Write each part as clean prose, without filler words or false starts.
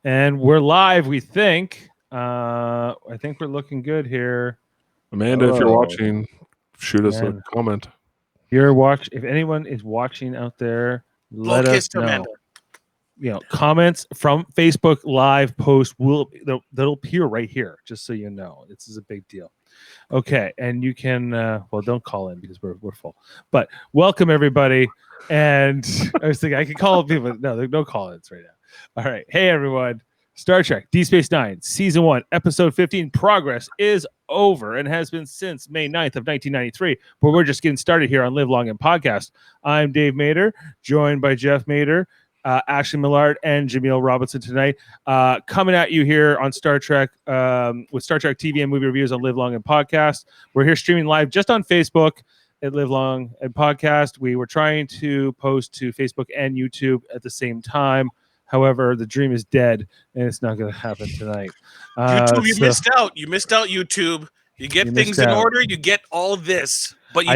And we're live, we think. I think we're looking good here. Amanda, if you're watching, shoot us a comment. If anyone is watching out there, let us know. Amanda. Comments from Facebook Live post that'll appear right here, just so you know. This is a big deal. Okay, and you can don't call in because we're full. But welcome everybody. And I was thinking I could call people. No, there's no call-ins right now. All right. Hey everyone. Star Trek DS9 Season 1 Episode 15 Progress is over and has been since May 9th of 1993. But we're just getting started here on Live Long and Podcast. I'm Dave Mader, joined by Jeff Mader, Ashley Millard, and Jaemeel Robinson tonight. Coming at you here on Star Trek with Star Trek TV and movie reviews on Live Long and Podcast. We're here streaming live just on Facebook at Live Long and Podcast. We were trying to post to Facebook and YouTube at the same time. However, the dream is dead, and it's not going to happen tonight. YouTube, you missed out. You missed out, YouTube. You get things in order. You get all this, but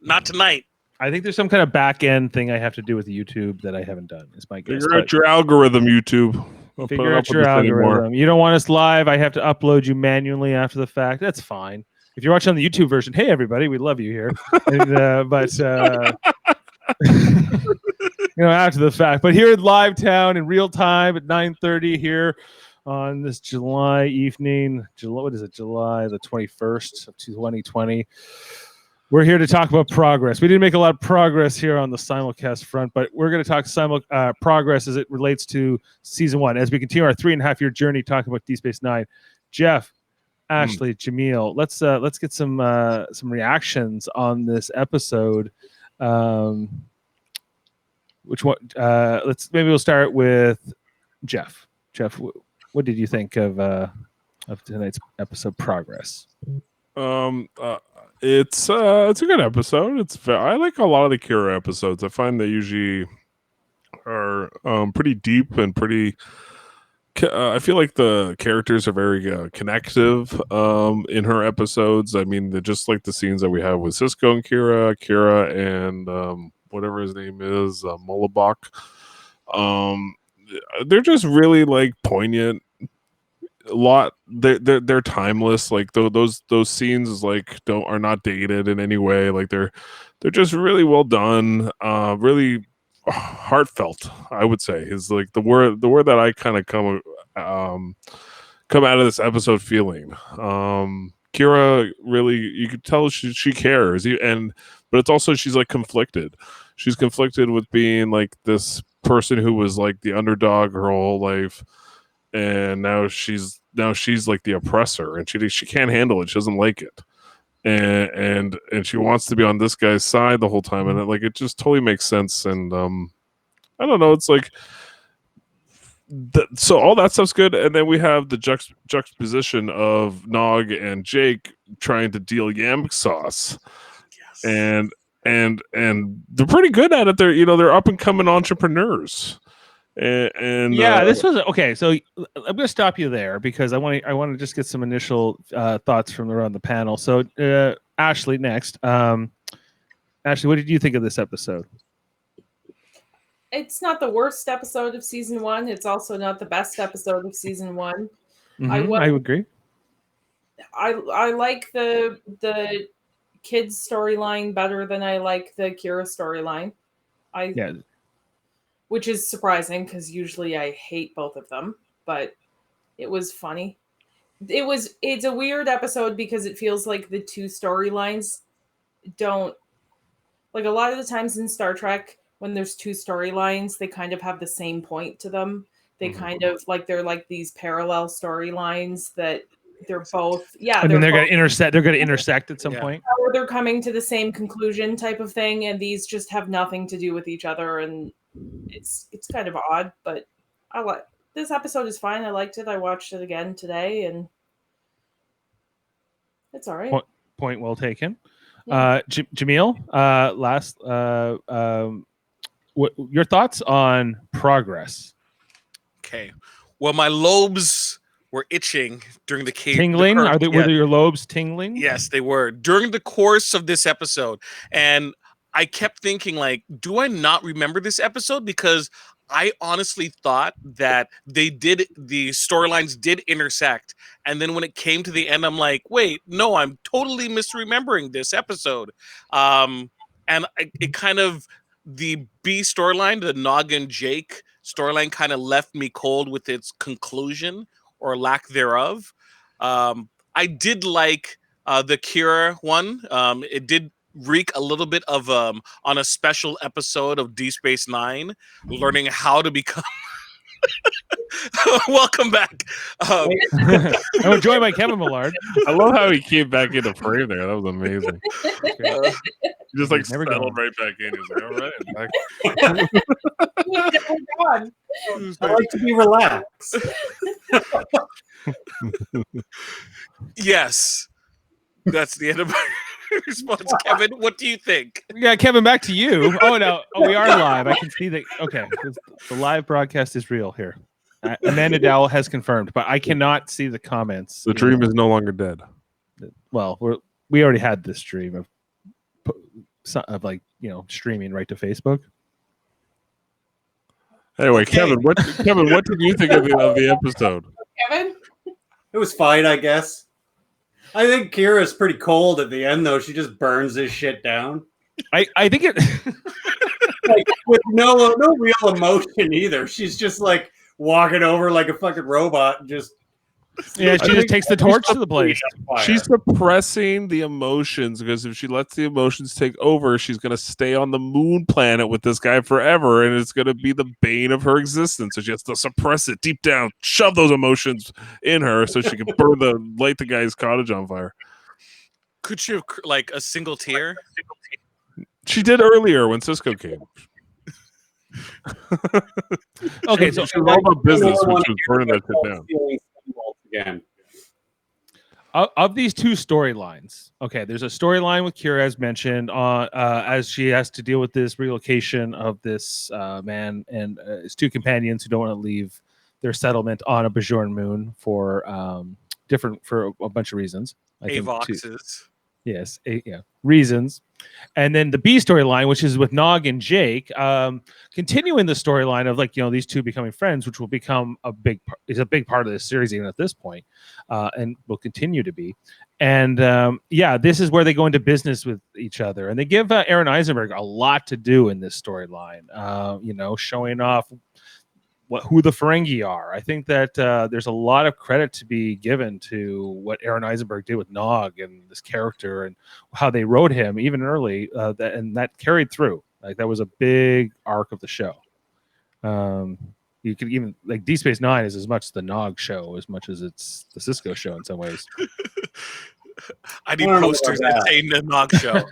not tonight. I think there's some kind of back end thing I have to do with YouTube that I haven't done. Is my guess. Figure out your algorithm, YouTube. Figure out your algorithm. You don't want us live. I have to upload you manually after the fact. That's fine. If you're watching on the YouTube version, hey everybody, we love you here. After the fact. But here at Live Town in real time at 9:30 here on this July evening. What is it? July the 21st of 2020. We're here to talk about progress. We didn't make a lot of progress here on the simulcast front, but we're going to talk progress as it relates to Season 1 as we continue our 3.5-year journey talking about DS9. Jeff, Ashley, Jaemeel, let's get some reactions on this episode. Which one? Maybe we'll start with Jeff. Jeff, what did you think of tonight's episode progress? It's a good episode. I like a lot of the Kira episodes. I find they usually are pretty deep and pretty. I feel like the characters are very connective in her episodes. I mean, they're just like the scenes that we have with Sisko and Kira and whatever his name is, Mullabach. They're just really like poignant. A lot. They're timeless. Like those scenes is like are not dated in any way. Like they're just really well done. Really heartfelt, I would say, is like the word that I kind of come out of this episode feeling. Kira really, you could tell she cares, but it's also she's like conflicted. She's conflicted with being like this person who was like the underdog her whole life, and now she's like the oppressor, and she can't handle it. She doesn't like it. And she wants to be on this guy's side the whole time, and it just totally makes sense. And I don't know, it's like so all that stuff's good, and then we have the juxtaposition of Nog and Jake trying to deal yam sauce. Yes. And they're pretty good at it. They're up and coming entrepreneurs. And this was okay. So I'm going to stop you there because I want to just get some initial thoughts from around the panel. So Ashley next. Ashley, what did you think of this episode? It's not the worst episode of Season 1. It's also not the best episode of Season 1. Mm-hmm. I agree. I like the kids storyline better than I like the Kira storyline. Which is surprising because usually I hate both of them, but it was funny. It's a weird episode because it feels like the two storylines don't, like a lot of the times in Star Trek when there's two storylines, they kind of have the same point to them. They kind of like, they're like these parallel storylines that they're both, they're going to intersect. They're going to intersect at some point. Or they're coming to the same conclusion type of thing. And these just have nothing to do with each other. And it's kind of odd, but I like this episode is fine. I liked it. I watched it again today and it's all right. Point well taken. Yeah. Jaemeel, your thoughts on progress? Okay. Well, my lobes were itching during the cave. Tingling? Were your lobes tingling? Yes, they were during the course of this episode. And I kept thinking, like, do I not remember this episode? Because I honestly thought that the storylines did intersect, and then when it came to the end, I'm like, wait, no, I'm totally misremembering this episode. And it kind of, the B storyline, the Nog and Jake storyline, kind of left me cold with its conclusion or lack thereof. I did like the Kira one. It did reek a little bit of on a special episode of Deep Space Nine, learning how to become. Welcome back. I'm joined by Kevin Millard. I love how he came back into frame there. That was amazing. He just like settled right back in. He was like, all right. I like to be relaxed. Yes. That's the end of my response. Kevin, what do you think? Yeah, Kevin, back to you. Oh, no. Oh, we are live. I can see that. Okay. The live broadcast is real here. Amanda Dowell has confirmed, but I cannot see the comments. The dream is no longer dead. Well, we already had this dream of like, streaming right to Facebook. Anyway, okay. Kevin, what did you think of the episode? Kevin? It was fine, I guess. I think Kira's pretty cold at the end, though. She just burns this shit down. I think it like, with no real emotion either. She's just like walking over like a fucking robot and just she just takes the torch to the place. She's suppressing the emotions because if she lets the emotions take over, she's going to stay on the moon planet with this guy forever, and it's going to be the bane of her existence. So she has to suppress it deep down, shove those emotions in her so she can light the guy's cottage on fire. Could she have like a single tear? She did earlier when Cisco came. Okay, so she was all about business when she was burning that shit down. Again. Of these two storylines, okay, there's a storyline with Kira, as mentioned, as she has to deal with this relocation of this man and his two companions who don't want to leave their settlement on a Bajoran moon for a bunch of reasons. Avoxes. Yes, reasons. And then the B storyline, which is with Nog and Jake, continuing the storyline of these two becoming friends, which will become a big part of this series even at this point, and will continue to be. And this is where they go into business with each other, and they give Aaron Eisenberg a lot to do in this storyline. Showing off who the Ferengi are. I think that there's a lot of credit to be given to what Aaron Eisenberg did with Nog and this character and how they wrote him even early, and that carried through. Like that was a big arc of the show. You could even Deep Space Nine is as much the Nog show as much as it's the Cisco show in some ways. I need posters that say the Nog show.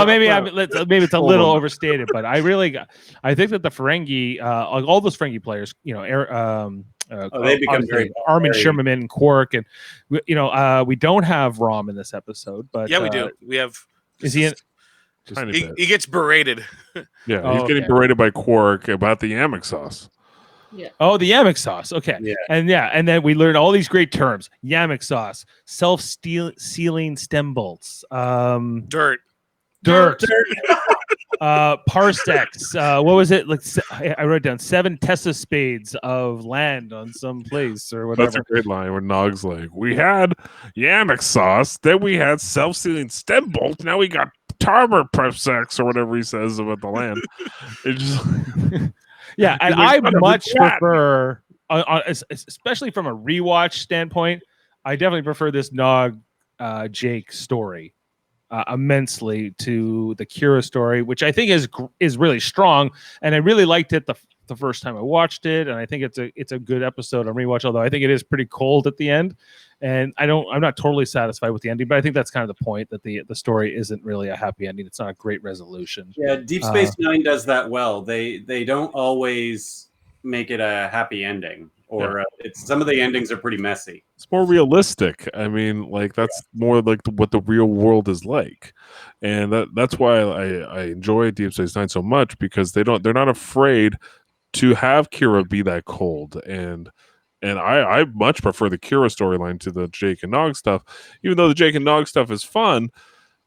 Maybe it's a little overstated, but I think that the Ferengi, all those Ferengi players, they become very Armin Sherman and Quark, and we don't have Rom in this episode, but we do. We have. Is he in? He gets berated. Yeah, he's getting berated by Quark about the Yamik sauce. Yeah. Oh, the Yamik sauce. Okay. Yeah. And then we learned all these great terms: Yamik sauce, self-sealing stem bolts, dirt, parsecs. What was it? I wrote down 7 Tesla spades of land on some place or whatever. That's a great line where Nog's like, "We had Yamik sauce, then we had self-sealing stem bolts, now we got tartar parsecs," or whatever he says about the land. It just. Yeah, and I much prefer, especially from a rewatch standpoint, I definitely prefer this Nog Jake story immensely to the Kira story, which I think is really strong, and I really liked it the first time I watched it, and I think it's a good episode on rewatch. Although I think it is pretty cold at the end, and I'm not totally satisfied with the ending, but I think that's kind of the point, that the story isn't really a happy ending. It's not a great resolution. Yeah, Deep Space Nine does that well. They don't always make it a happy ending, or some of the endings are pretty messy. It's more realistic. I mean, that's more like what the real world is like, and that's why I enjoy Deep Space Nine so much, because they're not afraid to have Kira be that cold, and I much prefer the Kira storyline to the Jake and Nog stuff, even though the Jake and Nog stuff is fun.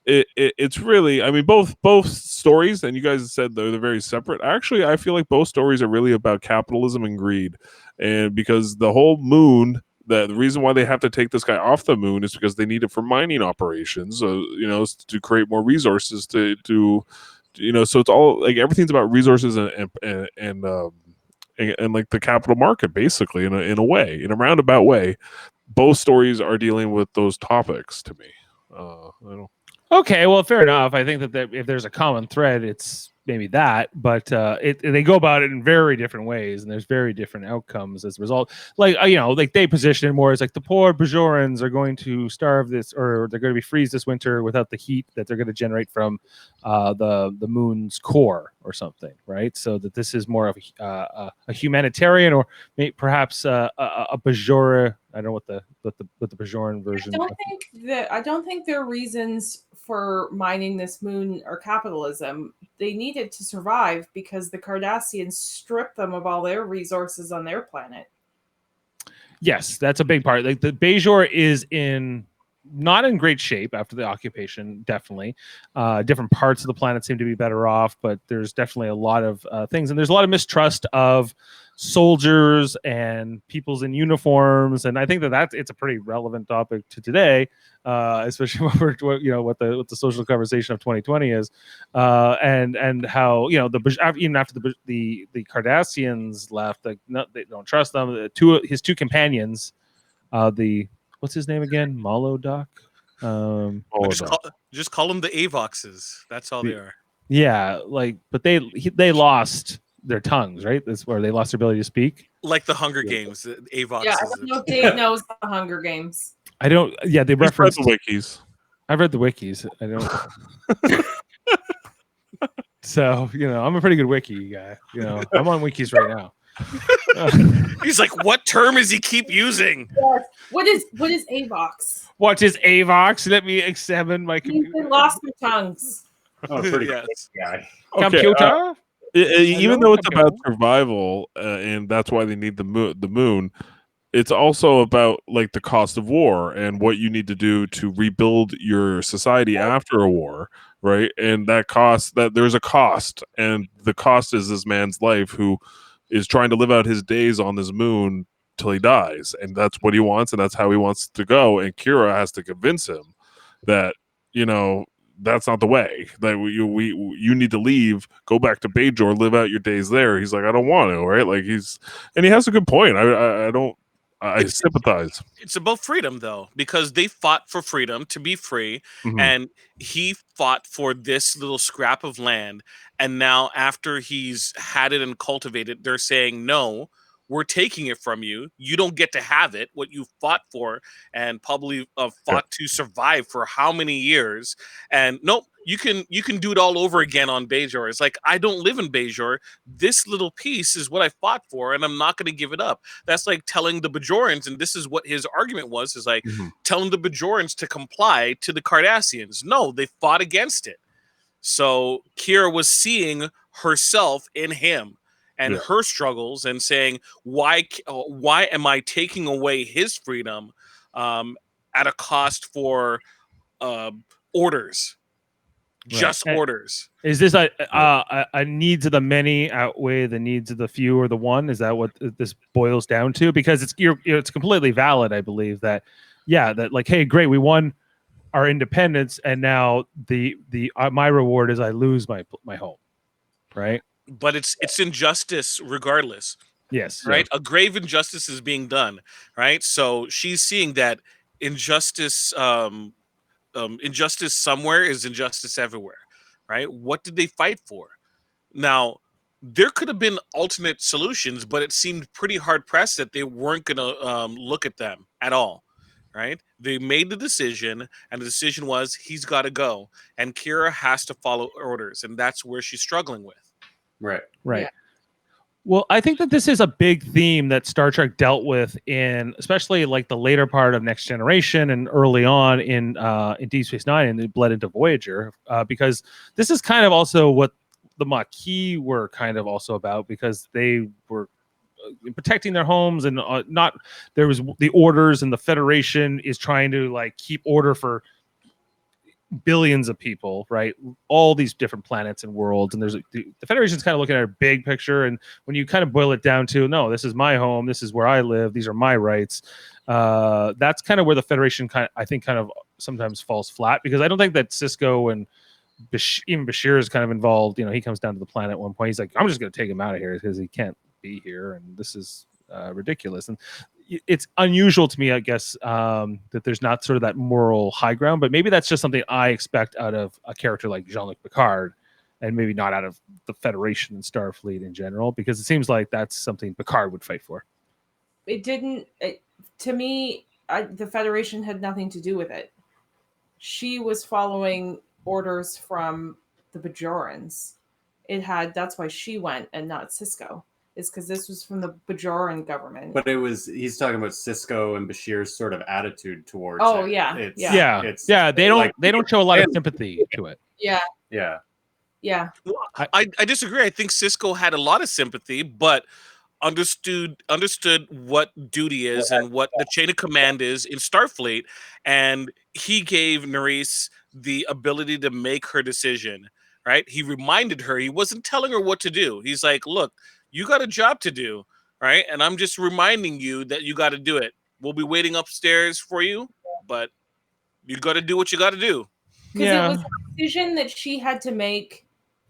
it's really, I mean, both stories, and you guys said they're very separate. Actually, I feel like both stories are really about capitalism and greed, and because the whole moon. The reason why they have to take this guy off the moon is because they need it for mining operations, to create more resources to so it's all like everything's about resources and like the capital market, basically, in a roundabout way. Both stories are dealing with those topics to me. I don't. Okay, well, fair enough. I think that if there's a common thread, it's maybe that, but they go about it in very different ways, and there's very different outcomes as a result. Like like they position it more as like the poor Bajorans are going to starve this, or they're going to be freeze this winter without the heat that they're going to generate from the moon's core or something, right? So that this is more of a humanitarian, or maybe perhaps a Bajora. I don't know what the Bajoran version. I don't think there are reasons for mining this moon or capitalism. They need it to survive because the Cardassians stripped them of all their resources on their planet. Yes, that's a big part. Like the Bajor is not in great shape after the occupation, definitely. Different parts of the planet seem to be better off, but there's definitely a lot of things, and there's a lot of mistrust of soldiers and peoples in uniforms, and I think it's a pretty relevant topic to today, especially what the social conversation of 2020 is, and how even after the Cardassians left, they don't trust them. His two companions, what's his name again? Molodoc. Just call them the Avoxes. That's all they are. Yeah, but they lost their tongues, right? That's where they lost their ability to speak. Like the Hunger Games, the Avoxes. Yeah, I don't know if Dave knows the Hunger Games. I don't. Yeah, they referenced the wikis. I've read the wikis. I don't. So I'm a pretty good wiki guy. I'm on wikis right now. He's like, what term does he keep using? Yes. What is Avox? What is Avox? Let me examine my computer. They lost their tongues. Oh, pretty Yes. good guy. Computer? Even though it's about survival, and that's why they need the moon, it's also about like the cost of war and what you need to do to rebuild your society after a war, right? And that there's a cost, and the cost is this man's life, who is trying to live out his days on this moon till he dies, and that's what he wants, and that's how he wants to go. And Kira has to convince him that that's not the way. That you need to leave, go back to Bajor, live out your days there. He's like, I don't want to, right? Like and he has a good point. I sympathize. It's about freedom, though, because they fought for freedom, to be free, Mhm. and he fought for this little scrap of land. And now, after he's had it and cultivated, they're saying, no, we're taking it from you. You don't get to have it, what you fought for and probably fought to survive for how many years. And nope, you can do it all over again on Bajor. It's like, I don't live in Bajor. This little piece is what I fought for, and I'm not going to give it up. That's like telling the Bajorans, and this is what his argument was, is like telling the Bajorans to comply to the Cardassians. No, they fought against it. So Kira was seeing herself in him and her struggles, and saying, why am I taking away his freedom at a cost for orders? Just orders. Is this a needs of the many outweigh the needs of the few or the one? Is that what this boils down to? Because it's completely valid, I believe, that like, hey, great, we won our independence, and now the my reward is I lose my home, right? But it's injustice regardless. Yes. Right. A grave injustice is being done. Right. So she's seeing that injustice. Injustice somewhere is injustice everywhere. Right. What did they fight for? Now, there could have been alternate solutions, but it seemed pretty hard pressed that they weren't going to look at them at all. Right. They made the decision, and the decision was he's got to go, and Kira has to follow orders. And that's where she's struggling with. Right. Right. Yeah. Well, I think that this is a big theme that Star Trek dealt with in, especially like the later part of Next Generation and early on in Deep Space Nine, and it bled into Voyager, because this is kind of also what the Maquis were kind of also about, because they were protecting their homes, and there was the orders, and the Federation is trying to like keep order for billions of people, right? All these different planets and worlds, and the Federation's kind of looking at a big picture. And when you kind of boil it down to, no, this is my home, this is where I live, these are my rights. That's kind of where the Federation I think sometimes falls flat, because I don't think that Cisco and even Bashir is kind of involved. He comes down to the planet at one point. He's like, I'm just going to take him out of here because he can't be here, and this is ridiculous. And it's unusual to me, I guess, that there's not sort of that moral high ground, but maybe that's just something I expect out of a character like Jean-Luc Picard, and maybe not out of the Federation and Starfleet in general, because it seems like that's something Picard would fight for. To me, the Federation had nothing to do with it. She was following orders from the Bajorans. That's why she went and not Cisco. Is because this was from the Bajoran government. But he's talking about Cisco and Bashir's sort of attitude towards it. Yeah. They don't show a lot of sympathy to it. Yeah. I disagree. I think Cisco had a lot of sympathy, but understood what duty is and what the chain of command is in Starfleet, and he gave Nerys the ability to make her decision. Right? He reminded her. He wasn't telling her what to do. He's like, look, you got a job to do, right? And I'm just reminding you that you got to do it. We'll be waiting upstairs for you, but you got to do what you got to do. Because it was a decision that she had to make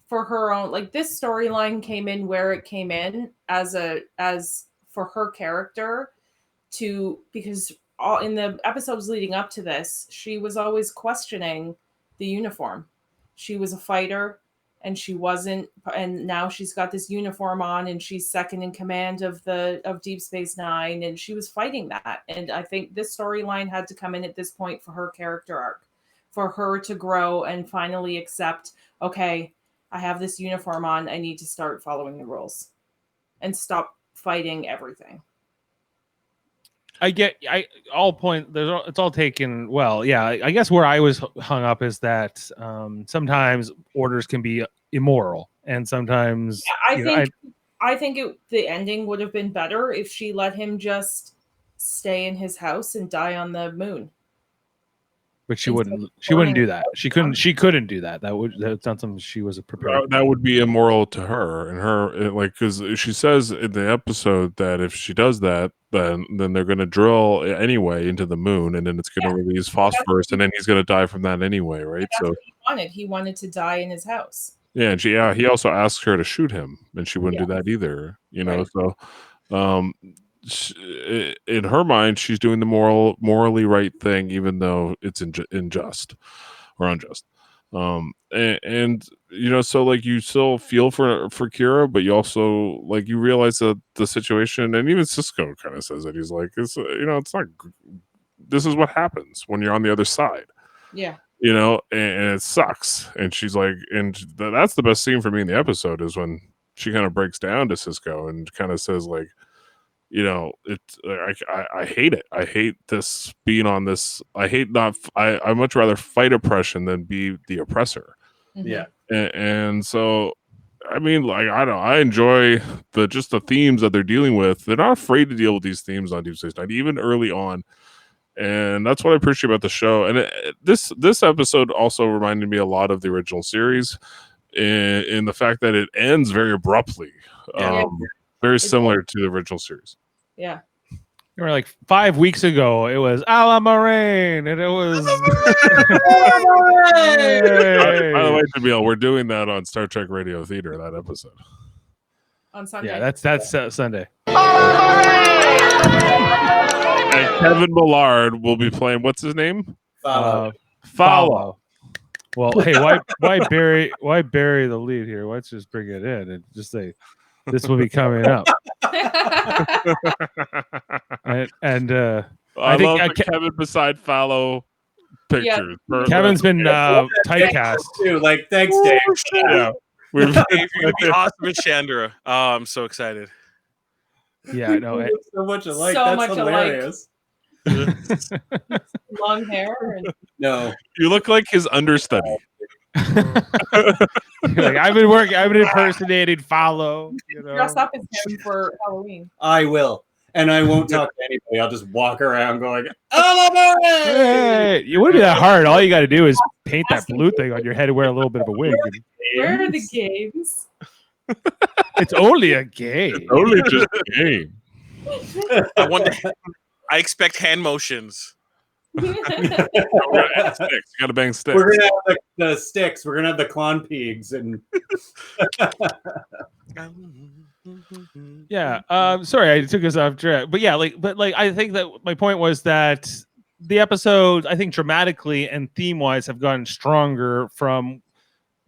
for her own. Like, this storyline came in where it came in as for her character because in the episodes leading up to this, she was always questioning the uniform. She was a fighter, and she wasn't, and now she's got this uniform on, and she's second in command of Deep Space Nine, and she was fighting that. And I think this storyline had to come in at this point for her character arc, for her to grow and finally accept, okay, I have this uniform on, I need to start following the rules and stop fighting everything. It's all taken well. Yeah, I guess where I was hung up is that sometimes orders can be immoral, and sometimes I think the ending would have been better if she let him just stay in his house and die on the moon. But she wouldn't do that. She couldn't do that. That's not something she was prepared. That would be immoral to her, and because she says in the episode that if she does that, then they're going to drill anyway into the moon, and then it's going to release phosphorus, and then he's going to die from that anyway, right? So he wanted to die in his house. Yeah, and he also asked her to shoot him, and she wouldn't do that either. Right. So in her mind, she's doing the morally right thing, even though it's unjust. And so like you still feel for Kira, but you also like you realize that the situation, and even Cisco kind of says it. He's like, it's not. This is what happens when you're on the other side. Yeah. And it sucks. And she's like, and that's the best scene for me in the episode is when she kind of breaks down to Cisco and kind of says like, I hate it. I hate this being on this. I much rather fight oppression than be the oppressor. Mm-hmm. Yeah. And so, I mean, like, I enjoy the themes that they're dealing with. They're not afraid to deal with these themes on Deep Space Nine, even early on. And that's what I appreciate about the show. And this episode also reminded me a lot of the original series in the fact that it ends very abruptly. Very similar to the original series. Yeah. You were like 5 weeks ago, it was a la Moraine, and it was. By the way, Jaemeel, we're doing that on Star Trek Radio Theater, that episode. On Sunday. Yeah, that's Sunday. And Kevin Millard will be playing. What's his name? Follow. Well, hey, why bury the lead here? Let's just bring it in and just say this will be coming up. and I think love Kevin beside Follow pictures. Yeah. Kevin's been typecast too. Like, thanks, Dave. Yeah, you're gonna be awesome as Chandra. Oh, I'm so excited. Yeah, no, so much alike. So That's much hilarious. Long hair. No, you look like his understudy. Like, I've been impersonating Follow. Dress up as him for Halloween. I will. and I won't talk to anybody. I'll just walk around going, "Eleanor!" Hey, it wouldn't be that hard. All you got to do is paint that blue thing on your head and wear a little bit of a wig. Where are the games? It's only a game. Only just a game. I expect hand motions. You gotta bang sticks. We're gonna have the sticks. We're gonna have the clon pigs, and Yeah. Sorry, I took us off track. But yeah, I think that my point was that the episodes, I think dramatically and theme-wise, have gotten stronger from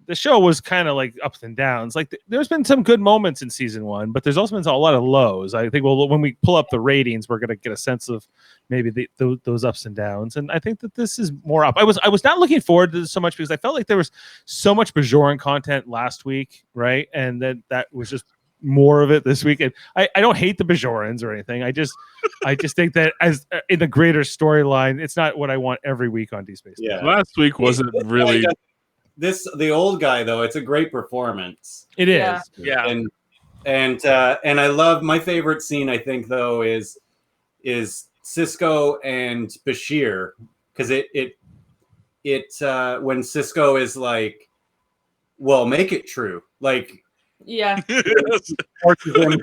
the show was kind of like ups and downs. Like there's been some good moments in season 1, but there's also been a lot of lows. I think when we pull up the ratings, we're gonna get a sense of maybe those ups and downs. And I think that this is more up. I was not looking forward to this so much because I felt like there was so much Bajoran content last week, right? And then that was just more of it this week. And I don't hate the Bajorans or anything. I just think that as in the greater storyline, it's not what I want every week on Deep Space. yeah. Last week wasn't really. The old guy though, it's a great performance. It is. Yeah. And I love my favorite scene. I think though is Sisko and Bashir, because it when Sisko is like, well, make it true, like Yeah. forces him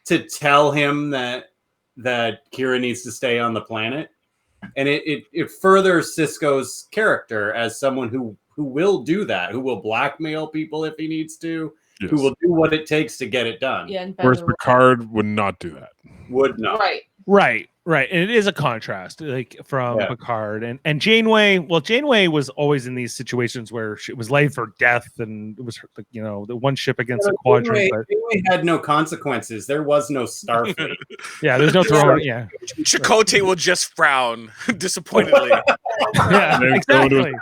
to tell him that Kira needs to stay on the planet, and it furthers Sisko's character as someone who will do that, who will blackmail people if he needs to, Yes. who will do what it takes to get it done. Yeah. And Whereas Bender- Picard would not do that. Would not. Right. Right. And it is a contrast, like from Yeah. Picard and Janeway. Well, Janeway was always in these situations where it was life or death, and it was the one ship against a quadrant. But, Janeway had no consequences. There was no Starfleet. yeah, there's no throwing. Yeah, Chakotay will just frown disappointedly. yeah, Then exactly.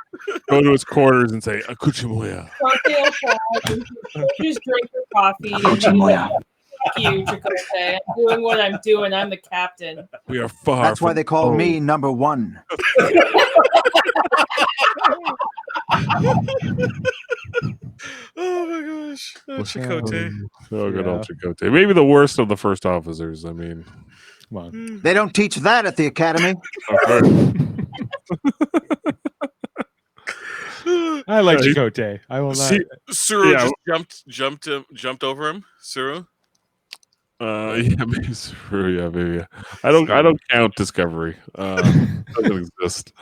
Go to his quarters and say, Akuchimoya. Just drink your coffee. Fuck you, Chakotay. I'm doing what I'm doing. I'm the captain. We are far. That's why from they call home. me number one. Oh my gosh. Oh, Chakotay. Oh, good old Yeah. Chakotay. Maybe the worst of the first officers. I mean, Come on. They don't teach that at the academy. I like Yeah, he- Chakotay. I will not. See- Suru Yeah. just jumped over him. Suru. yeah, maybe Suru, yeah, maybe. Yeah. I don't count Discovery. Doesn't exist.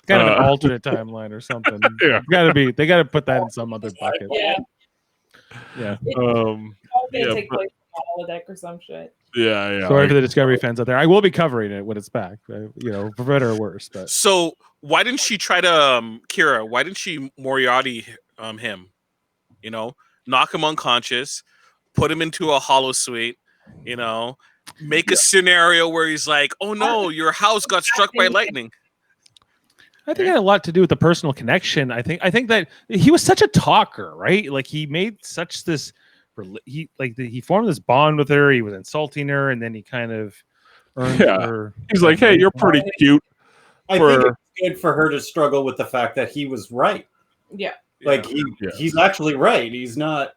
Kind of an Uh, alternate timeline or something. Yeah. They gotta put that in some other bucket. Yeah. Yeah. It's Yeah, gonna take but- place in holodeck or some shit. yeah. Sorry for the Discovery fans out there. I will be covering it when it's back. For better or worse. But So why didn't she try to Kira? Why didn't she Moriarty him? Knock him unconscious, put him into a holosuite. Make a scenario where he's like, "Oh no, your house got struck by lightning." I think it had a lot to do with the personal connection. I think that he was such a talker, right? Like he made such this. He formed this bond with her. He was insulting her, and then he kind of earned Yeah. her. He's like, hey, you're pretty cute. I think it's good for her to struggle with the fact that he was right. Yeah. Like Yes. he's actually right. He's not.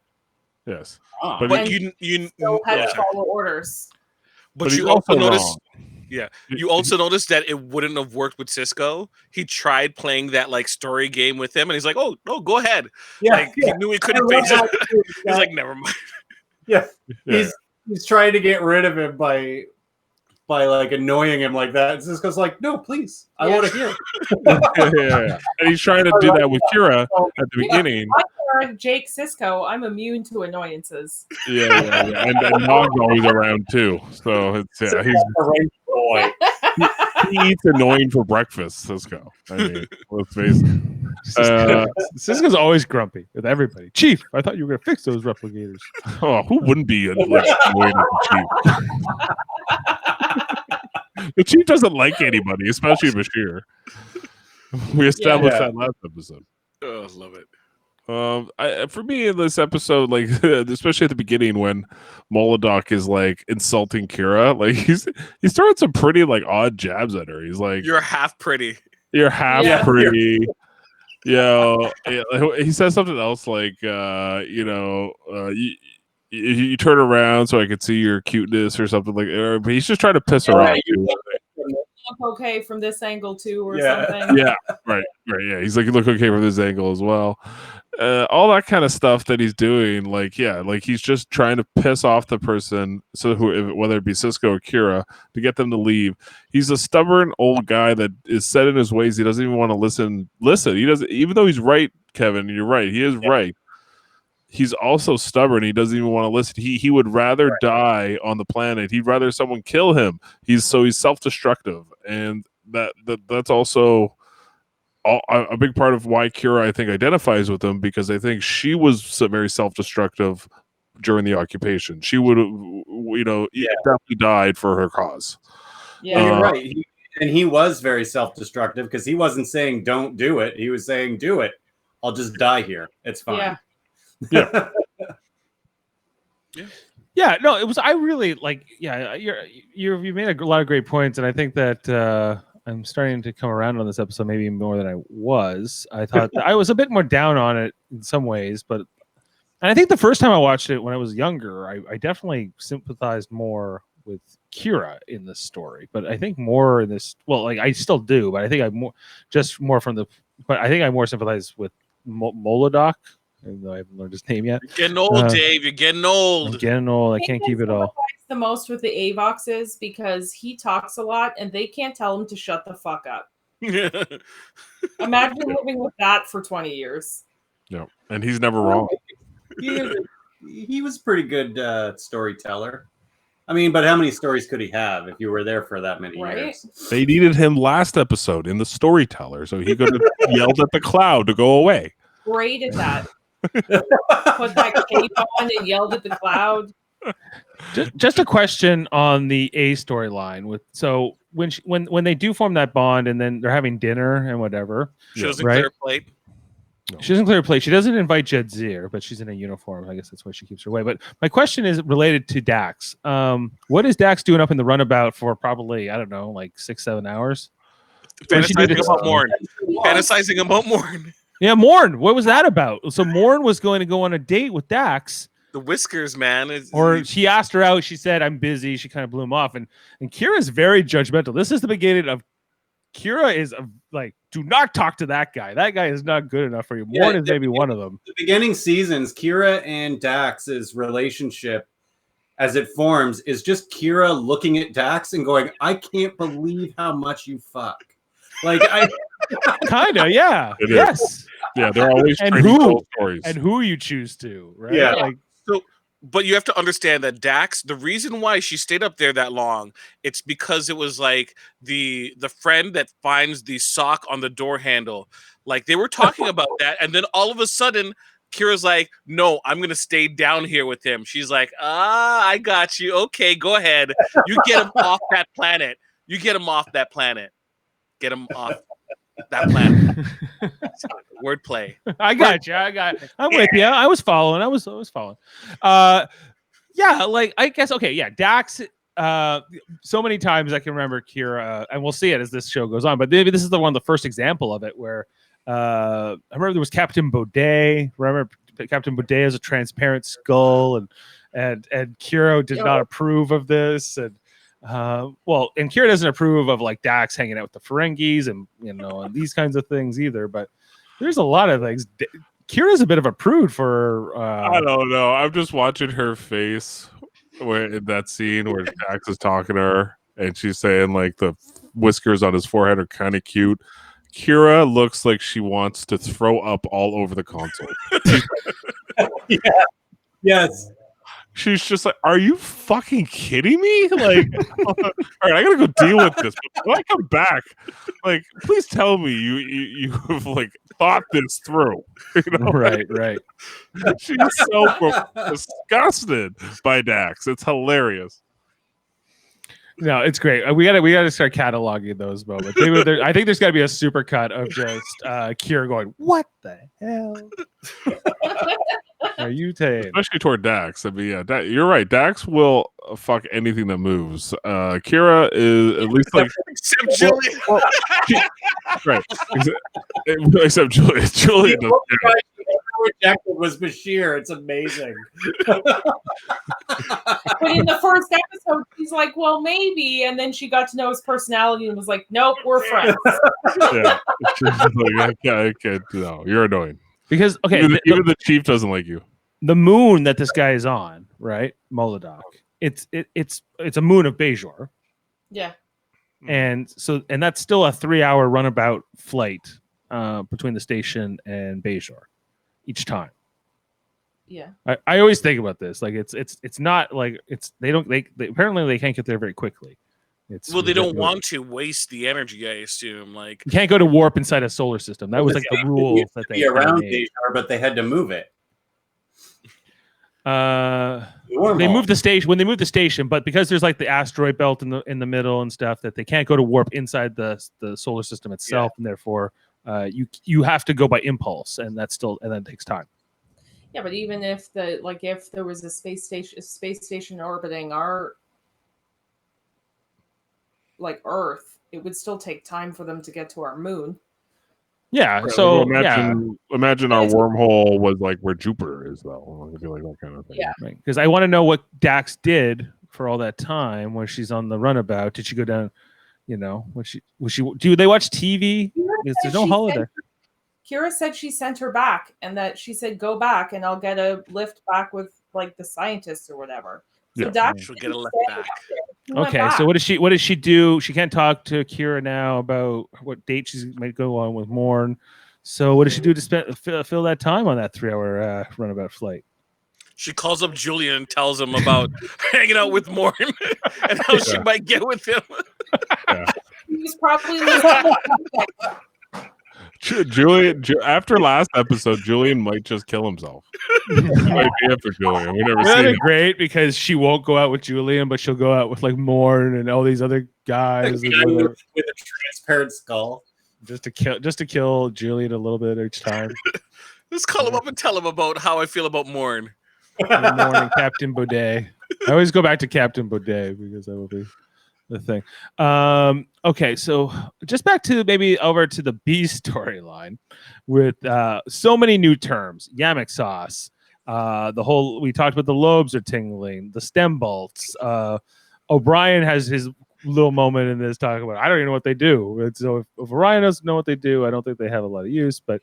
Yes. wrong. But But And you Still have yeah. to follow orders. But he's you also notice, wrong. you also noticed that it wouldn't have worked with Cisco. He tried playing that like story game with him, and he's like, "Oh no, go ahead." Like he knew he couldn't I face love it. that too. He's like, "Never mind." Yeah, Yeah. he's trying to get rid of him by like annoying him like that. It's just goes like, no, please, I want to hear. Yeah. And he's trying to do that with Kira at the beginning. I'm Jake Sisko. I'm immune to annoyances. Yeah. And Nog's always around too. So it's he's A right boy. he eats annoying for breakfast, Cisco. I mean, let's face it. Cisco's always grumpy with everybody. Chief, I thought you were gonna fix those replicators. Oh, who wouldn't be annoyed at the chief? The chief doesn't like anybody, especially Bashir. We established Yeah. that last episode. Oh, love it. For me in this episode, like especially at the beginning when Molodoc is like insulting Kira, like he's throwing some pretty like odd jabs at her. He's like, You're half pretty. "You're half Yeah. pretty." He says something else like, you turn around so I could see your cuteness or something like that. But he's just trying to piss her off. Look okay from this angle too, or Yeah. something. Yeah, right. Yeah. He's like, you look okay from this angle as well. All that kind of stuff that he's doing, like he's just trying to piss off the person, whether it be Cisco or Kira, to get them to leave. He's a stubborn old guy that is set in his ways. He doesn't even want to listen. He doesn't, even though he's right, Kevin. You're right. He is right. He's also stubborn. He doesn't even want to listen. He would rather die on the planet. He'd rather someone kill him. He's self-destructive, and that's also a big part of why Kira, I think, identifies with him, because I think she was very self-destructive during the occupation. She would have, definitely died for her cause. Yeah, You're right. He was very self-destructive, because he wasn't saying don't do it. He was saying do it. I'll just die here. It's fine. Yeah. Yeah. Yeah, no, it was. I really like. Yeah, you made a lot of great points, and I think that I'm starting to come around on this episode, maybe more than I was. I thought I was a bit more down on it in some ways, and I think the first time I watched it when I was younger, I definitely sympathized more with Kira in this story. But I think more in this, well, like I still do, but I think I think I more sympathize with Molodoc. Even though I haven't learned his name yet. You're getting old, Dave. You're getting old. I'm getting old. I can't keep it all. The most with the Avoxes, because he talks a lot and they can't tell him to shut the fuck up. Imagine living with that for 20 years. Yeah, and he's never wrong. He was pretty good storyteller. I mean, but how many stories could he have if you were there for that many years? They needed him last episode in the storyteller, so he could have yelled at the cloud to go away. Great at that. Put that cape on and yelled at the cloud. Just a question on the A storyline. When they do form that bond and then they're having dinner and whatever, she doesn't clear her plate. No. She doesn't clear her plate. She doesn't invite Jadzir, but she's in a uniform. I guess that's why she keeps her away. But my question is related to Dax. What is Dax doing up in the runabout for probably, I don't know, like 6-7 hours? Fantasizing about Morn. Fantasizing about Morn. Yeah, Morn. What was that about? So Morn was going to go on a date with Dax. The whiskers, man. Or she asked her out. She said, "I'm busy." She kind of blew him off. And Kira's very judgmental. This is the beginning of Kira is like, do not talk to that guy. That guy is not good enough for you. Morn is maybe one of them. The beginning seasons, Kira and Dax's relationship as it forms is just Kira looking at Dax and going, I can't believe how much you fuck. Like kind of, yeah. Yes. Yeah, they're always and who you choose to, right? Yeah. Like, so, but you have to understand that Dax, the reason why she stayed up there that long, it's because it was like the friend that finds the sock on the door handle. Like they were talking about that, and then all of a sudden Kira's like, no, I'm gonna stay down here with him. She's like, I got you. Okay, go ahead. You get him off that planet. You get him off that planet. Get him off that planet. Wordplay. I got you. I'm with you. I was following. I was following. Yeah, like I guess. Okay, yeah. Dax. So many times I can remember Kira, and we'll see it as this show goes on. But maybe this is the first example of it where I remember there was Captain Baudet. Remember Captain Baudet has a transparent skull, and Kira did not approve of this, and Kira doesn't approve of like Dax hanging out with the Ferengis and and these kinds of things either. But there's a lot of things. Kira's a bit of a prude for. I don't know. I'm just watching her face where in that scene where Dax is talking to her and she's saying like the whiskers on his forehead are kind of cute. Kira looks like she wants to throw up all over the console. Yeah. Yes. She's just like, are you fucking kidding me? Like, all right, I gotta go deal with this. But when I come back, like, please tell me you have like thought this through. Right. She's so disgusted by Dax. It's hilarious. No, it's great. We gotta start cataloging those moments. I think there's got to be a super cut of just Kira going, "What the hell are you saying?" Especially toward Dax. I mean, yeah, you're right. Dax will fuck anything that moves. Kira is at least like except Julian. Right. Except Julian. Julian does. rejected was Bashir. It's amazing. But in the first episode, she's like, well, maybe. And then she got to know his personality and was like, nope, we're friends. Yeah. She's like, I can't. No, you're annoying. Because okay, Even the chief doesn't like you. the moon that this guy is on, right, Molodoc. It's a moon of Bajor, Yeah. and that's still a 3-hour runabout flight between the station and Bajor each time. Yeah. I always think about this. Like it's not like they apparently they can't get there very quickly. They don't want to waste the energy, I assume. Like you can't go to warp inside a solar system. That was like the rule that they around made. Bajor, but they had to move it. They moved the station when they moved the station, but because there's like the asteroid belt in the middle and stuff, that they can't go to warp inside the solar system itself, and therefore you have to go by impulse, and that takes time. Yeah, but even if if there was a space station orbiting our Earth, it would still take time for them to get to our moon. Yeah. Right, So imagine our wormhole was like where Jupiter is, though. I feel like that kind of thing. Yeah. Because I want to know what Dax did for all that time when she's on the runabout. Did she go down? You know, was she? Do they watch TV? There's no holiday. Kira said she sent her back, and that she said, "Go back, and I'll get a lift back with the scientists or whatever." So Dax she'll get a lift back. Okay, so what does she do? She can't talk to Kira now about what date she might go on with Morn. So what does she do to fill that time on that 3-hour runabout flight? She calls up Julian and tells him about hanging out with Morn and how she might get with him. He was probably listening. Julian, after last episode, Julian might just kill himself. Might be after Julian. We never seen it. Great because she won't go out with Julian, but she'll go out with like Morn and all these other guys with a transparent skull, just to kill Julian a little bit each time. Just call him up and tell him about how I feel about Morn. Morn, Captain Baudet. I always go back to Captain Baudet because that will be the thing. Okay, so just back to maybe over to the B storyline with so many new terms. Yamek sauce. We talked about the lobes are tingling, the stem bolts. O'Brien has his little moment in this talk about I don't even know what they do. And so if Orion doesn't know what they do, I don't think they have a lot of use. But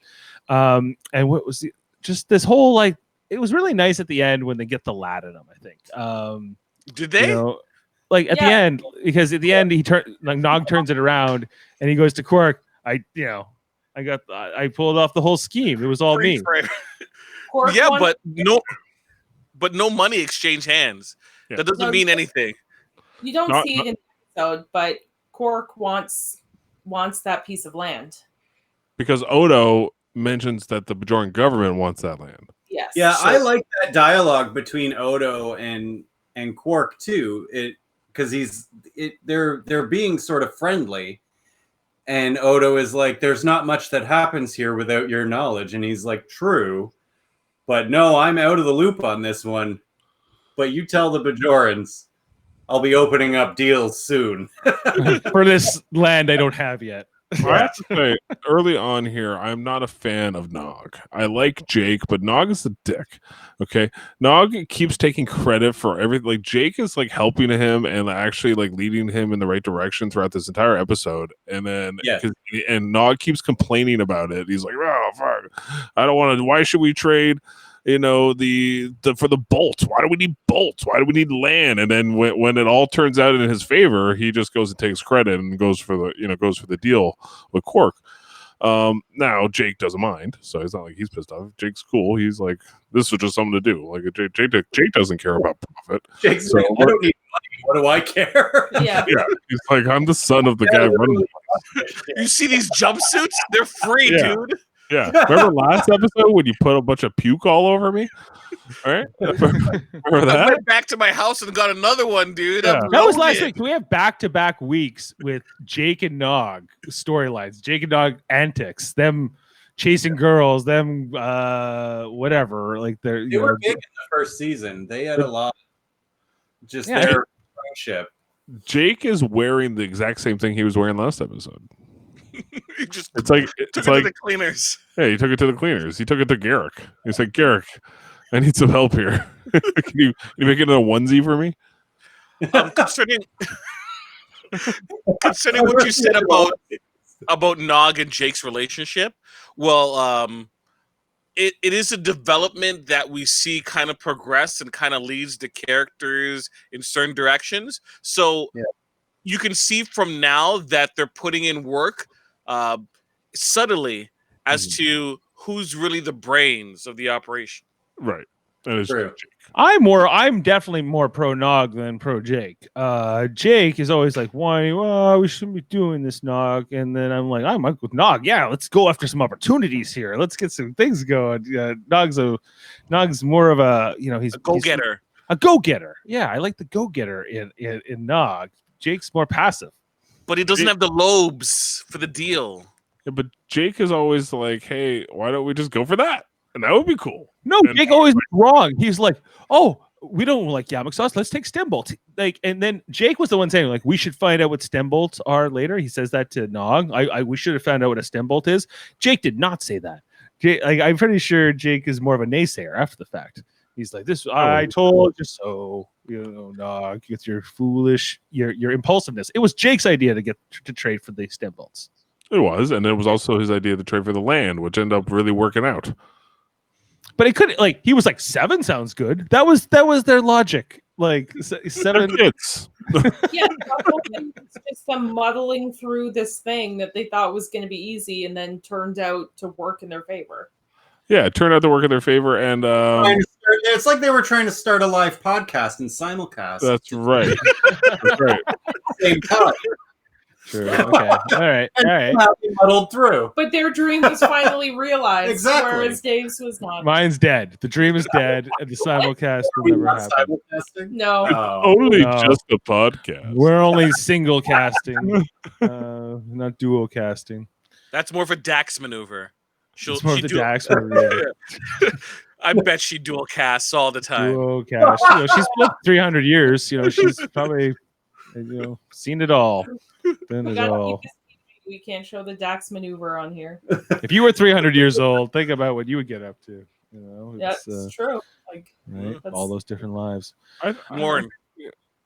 and what was just this whole it was really nice at the end when they get the latinum, I think. Did they? At the end, because at the end Nog turns it around and he goes to Quark. I pulled off the whole scheme. It was all me. Yeah, but no money exchange hands. Yeah. That doesn't mean anything. You don't see it in the episode, but Quark wants that piece of land. Because Odo mentions that the Bajoran government wants that land. Yes. Yeah, I like that dialogue between Odo and Quark too. Because they're being sort of friendly, and Odo is like, "There's not much that happens here without your knowledge," and he's like, "True, but no, I'm out of the loop on this one. But you tell the Bajorans, I'll be opening up deals soon for this land I don't have yet." I have to say, early on here, I'm not a fan of Nog. I like Jake, but Nog is a dick. Okay, Nog keeps taking credit for everything. Like Jake is helping him and actually leading him in the right direction throughout this entire episode. And then, and Nog keeps complaining about it. He's like, "Oh fuck, I don't want to. Why should we trade?" For the bolts. Why do we need bolts? Why do we need land? And then when it all turns out in his favor, he just goes and takes credit and goes for the deal with Quark. Now Jake doesn't mind, so it's not like he's pissed off. Jake's cool. He's like, this was just something to do. Jake doesn't care about profit. Jake's like, I don't need money. What do I care? Yeah. He's like, I'm the son of the guy running the place. You see these jumpsuits? They're free, dude. Yeah, remember last episode when you put a bunch of puke all over me? All right, remember that? I went back to my house and got another one, dude. Yeah. That was last week. We have back-to-back weeks with Jake and Nog storylines, Jake and Nog antics, them chasing girls, them whatever. They were big in the first season. They had a lot. Just their friendship. Jake is wearing the exact same thing he was wearing last episode. He just It's like took it's it like to the cleaners. hey, he took it to the cleaners. He took it to Garrick. He's like, Garrick, I need some help here. Can you make it in a onesie for me? Concerning what you said about Nog and Jake's relationship, well, it is a development that we see kind of progress and kind of leads the characters in certain directions. So you can see from now that they're putting in work subtly as to who's really the brains of the operation. Right. That is True. I'm definitely more pro Nog than pro Jake. Jake is always like, why? We shouldn't be doing this, Nog. And then I'm like with Nog. Yeah, let's go after some opportunities here. Let's get some things going. Nog's more of a he's A go-getter. A go-getter. Yeah, I like the go-getter in Nog. Jake's more passive. But he doesn't have the lobes for the deal. Yeah, but Jake is always like, hey, why don't we just go for that? And that would be cool. No, And Jake always wrong. He's like, oh, we don't like Yamuk sauce. Let's take stem bolts. Like, and then Jake was the one saying, like, we should find out what stem bolts are later. He says that to Nog. We should have found out what a stem bolt is. Jake did not say that. I'm pretty sure Jake is more of a naysayer after the fact. He's like, this. I told you so. Nog, with your foolish, your impulsiveness. It was Jake's idea to trade for the stem bolts. It was, and it was also his idea to trade for the land, which ended up really working out. But it could he was like 7 sounds good. That was their logic. Like 7 kids. Yeah, it's just them muddling through this thing that they thought was going to be easy, and then turned out to work in their favor. Yeah, it turned out to work in their favor, and it's like they were trying to start a live podcast and simulcast. That's right. That's right. Same time. True. Okay. All right. Muddled through. But their dream was finally realized, Exactly. whereas Dave's was not. Mine's dead. The dream is dead, and the simulcast will never happen. Simulcasting? No. Only No. just a podcast. We're only single casting, not dual casting. That's more of a Dax maneuver. It's more of the Dax maneuver. I bet she dual casts all the time. Dual cast. She's lived 300 years. She's probably seen it all. Been We it gotta all. keep this PG. We can't show the Dax maneuver on here. If you were 300 years old, think about what you would get up to. That's true. Like, right? that's- All those different lives. Morn.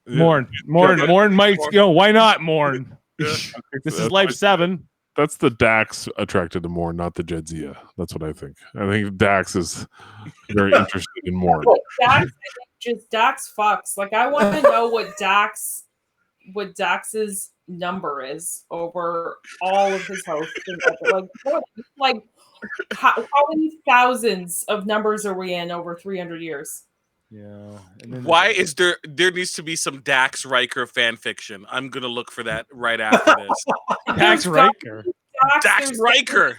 Mourn, might. Why not mourn? This is life 7. That's the Dax attracted to Morn, not the Jedzia. That's what I think. I think Dax is very interested in Morn. Dax, Dax fucks. Like, I want to know what Dax's number is over all of his hosts. Like how many thousands of numbers are we in over 300 years? Yeah. And then Why is there needs to be some Dax Riker fan fiction? I'm gonna look for that right after this. Dax Riker? Dax Riker.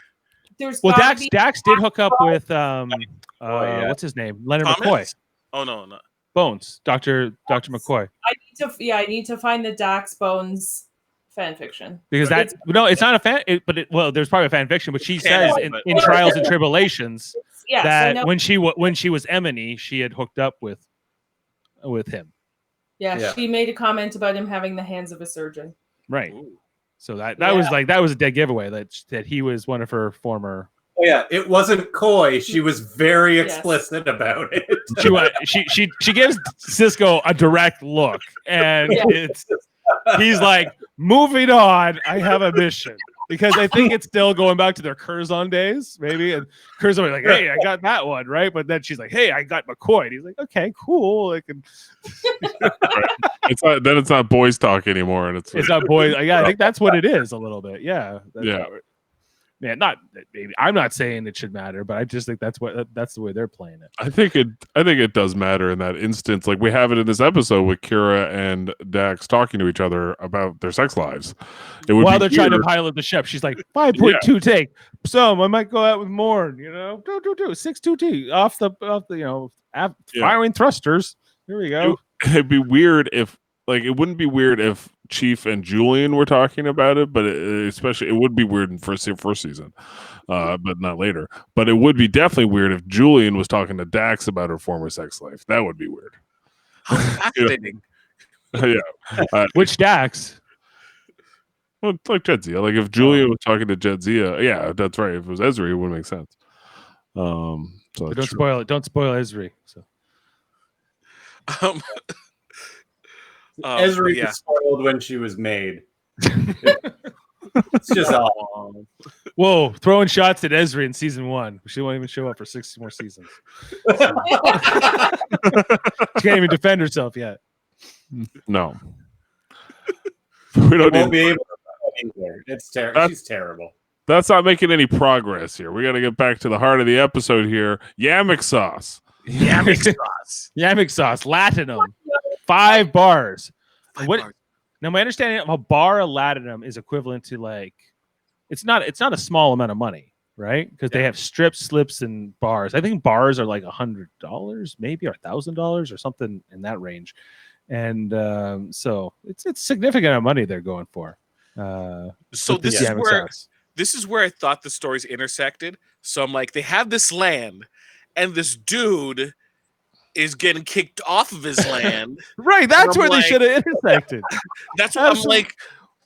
There's Well, gotta be- Dax did hook up with what's his name? Leonard McCoy. Thomas? Oh no. Bones. Dr. McCoy. I need to find the Dax Bones fan fiction. Because it's not a fan, there's probably a fan fiction, but she says in Trials and Tribulations Yes, I that know. when she was Emily, she had hooked up with him. Yeah, she made a comment about him having the hands of a surgeon. Right. Ooh. So that was a dead giveaway that he was one of her former. Oh, yeah, it wasn't coy. She was very explicit about it. She gives Cisco a direct look, and he's like, moving on. I have a mission. Because I think it's still going back to their Curzon days, maybe. And Curzon was like, hey, I got that one, right? But then she's like, hey, I got McCoy. And he's like, okay, cool. It's not boys talk anymore, and it's not boys. Yeah, I think that's what it is a little bit. Yeah. Yeah. Not maybe. I'm not saying it should matter, but I just think that's the way they're playing it. I think it does matter in that instance. Like we have it in this episode with Kira and Dax talking to each other about their sex lives. While they're trying to pilot the ship, she's like 5.2 take. Some I might go out with more. Do 6.2T off the firing thrusters. Here we go. It'd be weird if it wouldn't be weird if Chief and Julian were talking about it, but especially it would be weird in first season, but not later. But it would be definitely weird if Julian was talking to Dax about her former sex life. That would be weird. How fascinating. Yeah. Which Dax? Well, it's like Jedzia. Like if Julia was talking to Jedzia, yeah, that's right. If it was Ezri, it wouldn't make sense. So But it's don't true. spoil it. Don't spoil Ezri. So Um, Ezra yeah. was spoiled when she was made. It's just awful. whoa, throwing shots at Ezri in season 1. She won't even show up for 60 more seasons. She can't even defend herself yet. No. We don't Won't be need, able to either. It's terrible. She's terrible. that's not making any progress here. We got to get back to the heart of the episode here. Yammick sauce. Yammick sauce. Yammick sauce, Latinum, 5 bars. What? bars. Now, my understanding of a bar of Latinum is equivalent to like, it's not a small amount of money, right? Because they have strips, slips, and bars. I think bars are like $100, maybe, or $1,000 or something in that range. And so it's significant amount of money they're going for. So with this the is Yammick where sauce. this is where I thought the stories intersected. So I'm like, they have this land, and this dude is getting kicked off of his land. Right, that's I'm where like- they should have intersected. That's what I'm Absolutely. like,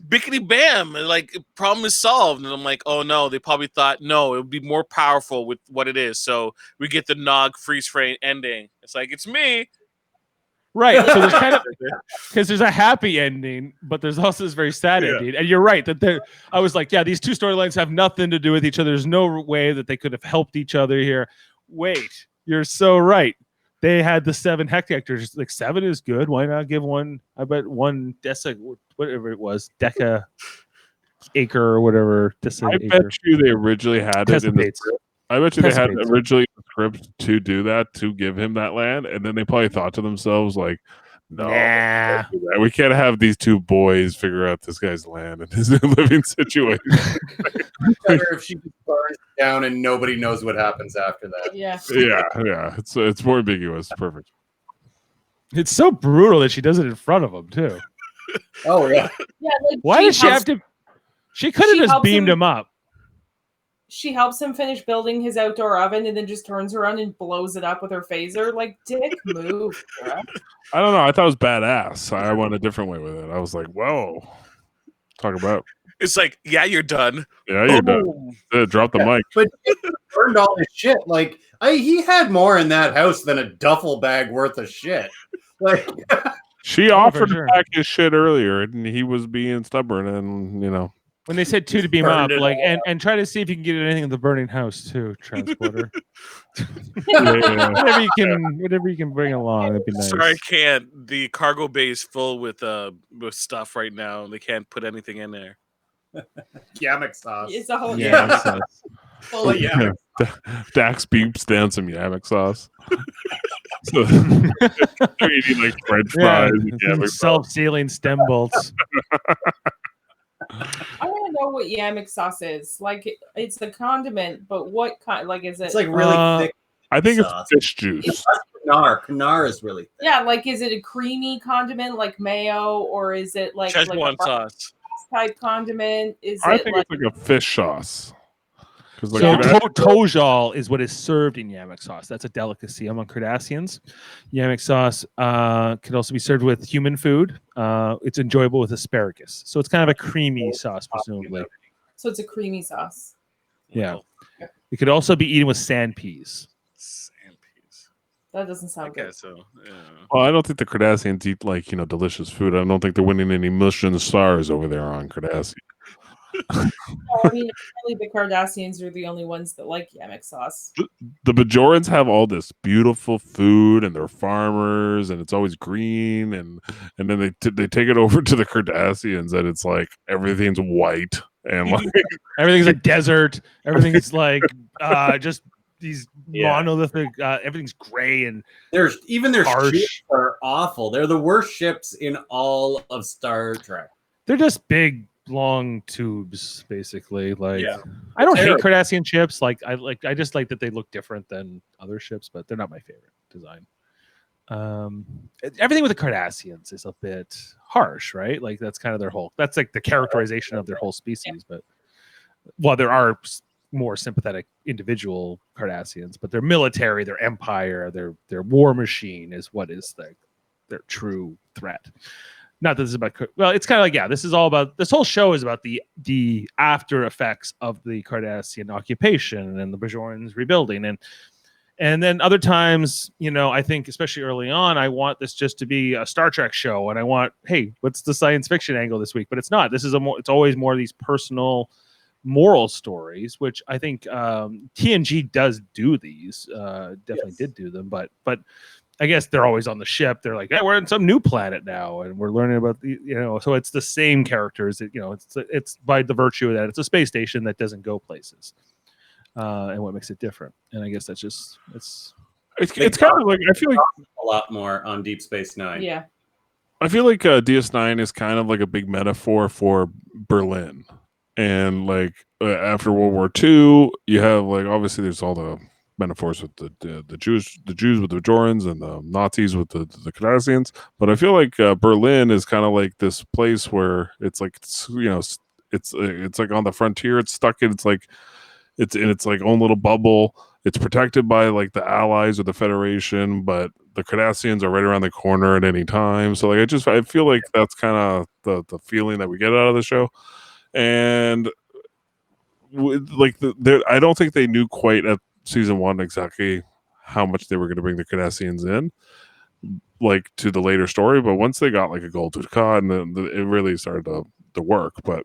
bickety bam, and like problem is solved. And I'm like, oh no, they probably thought no, it would be more powerful with what it is. So we get the Nog freeze frame ending. It's like it's me. Right. So there's kind of because there's a happy ending, but there's also this very sad ending. And you're right that I was like, yeah, these two storylines have nothing to do with each other. There's no way that they could have helped each other here. Wait, you're so right. They had the 7 hectares. Like 7 is good. Why not give one? I bet one whatever it was, deca acre or whatever. I bet you they originally had it in the Testipates. script. I bet you they had Testipates. originally in the script to do that, to give him that land, and then they probably thought to themselves like, no, Nah. we can't have these 2 boys figure out this guy's land and his living situation. Better if she just burns down and nobody knows what happens after that. Yeah. yeah, it's more ambiguous. Perfect. It's so brutal that she does it in front of him too. Oh yeah. Yeah. Like Why did she have helps- to? She could have she just helps beamed him- him up. She helps him finish building his outdoor oven and then just turns around and blows it up with her phaser. Like, dick move. Girl. I don't know. I thought it was badass. I went a different way with it. I was like, whoa. Talk about. It's like, yeah, you're done. Yeah, you're done. Boom. Drop the mic. But he burned all his shit. Like he had more in that house than a duffel bag worth of shit. Like She Oh, offered for sure. to pack his shit earlier, and he was being stubborn, and When they said 2 to beam burned up, it like all and try to see if you can get anything in the burning house too, transporter. yeah. whatever you can bring along, that'd be nice. Sorry, I can't. The cargo bay is full with stuff right now. They can't put anything in there. Yammick sauce. It's a whole Yeah, makes sense. Full of yammick. Dax beeps down some yammick sauce. So they're eating like French Yeah, fries and yammick sauce. self-sealing stem bolts. I want to know what yammick sauce is. Like, it's a condiment, but what kind? Like, is it? It's like really thick. I think sauce. it's fish juice. It's Canar. Canar is really thick. yeah. Like, is it a creamy condiment like mayo, or is it like Szechuan a sauce. type condiment? Is I it think like? it's like a fish sauce. Because So like tojal is what is served in yammick sauce. That's a delicacy among Cardassians. Yammick sauce can also be served with human food. It's enjoyable with asparagus. So it's kind of a creamy sauce, presumably. So it's a creamy sauce. Yeah. It could also be eaten with sand peas. Sand peas. That doesn't I sound good. guess so. Yeah. well, I don't think the Cardassians eat like delicious food. I don't think they're winning any Michelin stars over there on Cardassia. No, I mean, apparently the Cardassians are the only ones that like yammick sauce. The Bajorans have all this beautiful food, and they're farmers, and it's always green, and then they take it over to the Cardassians, and it's like everything's white and like Everything's a desert. Everything's like just these Yeah. monolithic. Everything's gray and Their Harsh. ships are awful. They're the worst ships in all of Star Trek. they're just big, long tubes, basically. Like Yeah. I don't hate Terrible. Cardassian ships. I just like that they look different than other ships, but they're not my favorite design. Everything with the Cardassians is a bit harsh, right? Like that's kind of their whole. That's like the characterization of their whole species. But well, there are more sympathetic individual Cardassians, but their military, their empire, their war machine is what is their true threat. not that this is about. Well, it's kind of like this is all about. This whole show is about the after effects of the Cardassian occupation and the Bajorans rebuilding, and then other times, I think especially early on, I want this just to be a Star Trek show, and I want, hey, what's the science fiction angle this week? But it's not. This is it's always more of these personal, moral stories, which I think TNG does do these. Definitely did do them, but I guess they're always on the ship. They're like, hey, we're on some new planet now, and we're learning about so it's the same characters. It's by the virtue of that it's a space station that doesn't go places, and what makes it different. And I guess that's just it's kind of like I feel like a lot more on Deep Space Nine. Yeah, I feel like DS9 is kind of like a big metaphor for Berlin, and like after World War II, you have like obviously there's all the metaphors with the Jews with the Bajorans and the Nazis with the Cardassians, but I feel like Berlin is kind of like this place where it's like it's like on the frontier. It's stuck in it's in its like own little bubble. It's protected by like the Allies or the Federation, but the Cardassians are right around the corner at any time. So like I feel like that's kind of the feeling that we get out of the show, and like I don't think they knew quite at season 1 exactly how much they were going to bring the Cardassians in, like to the later story. But once they got like a gold to cod, and it really started to work. But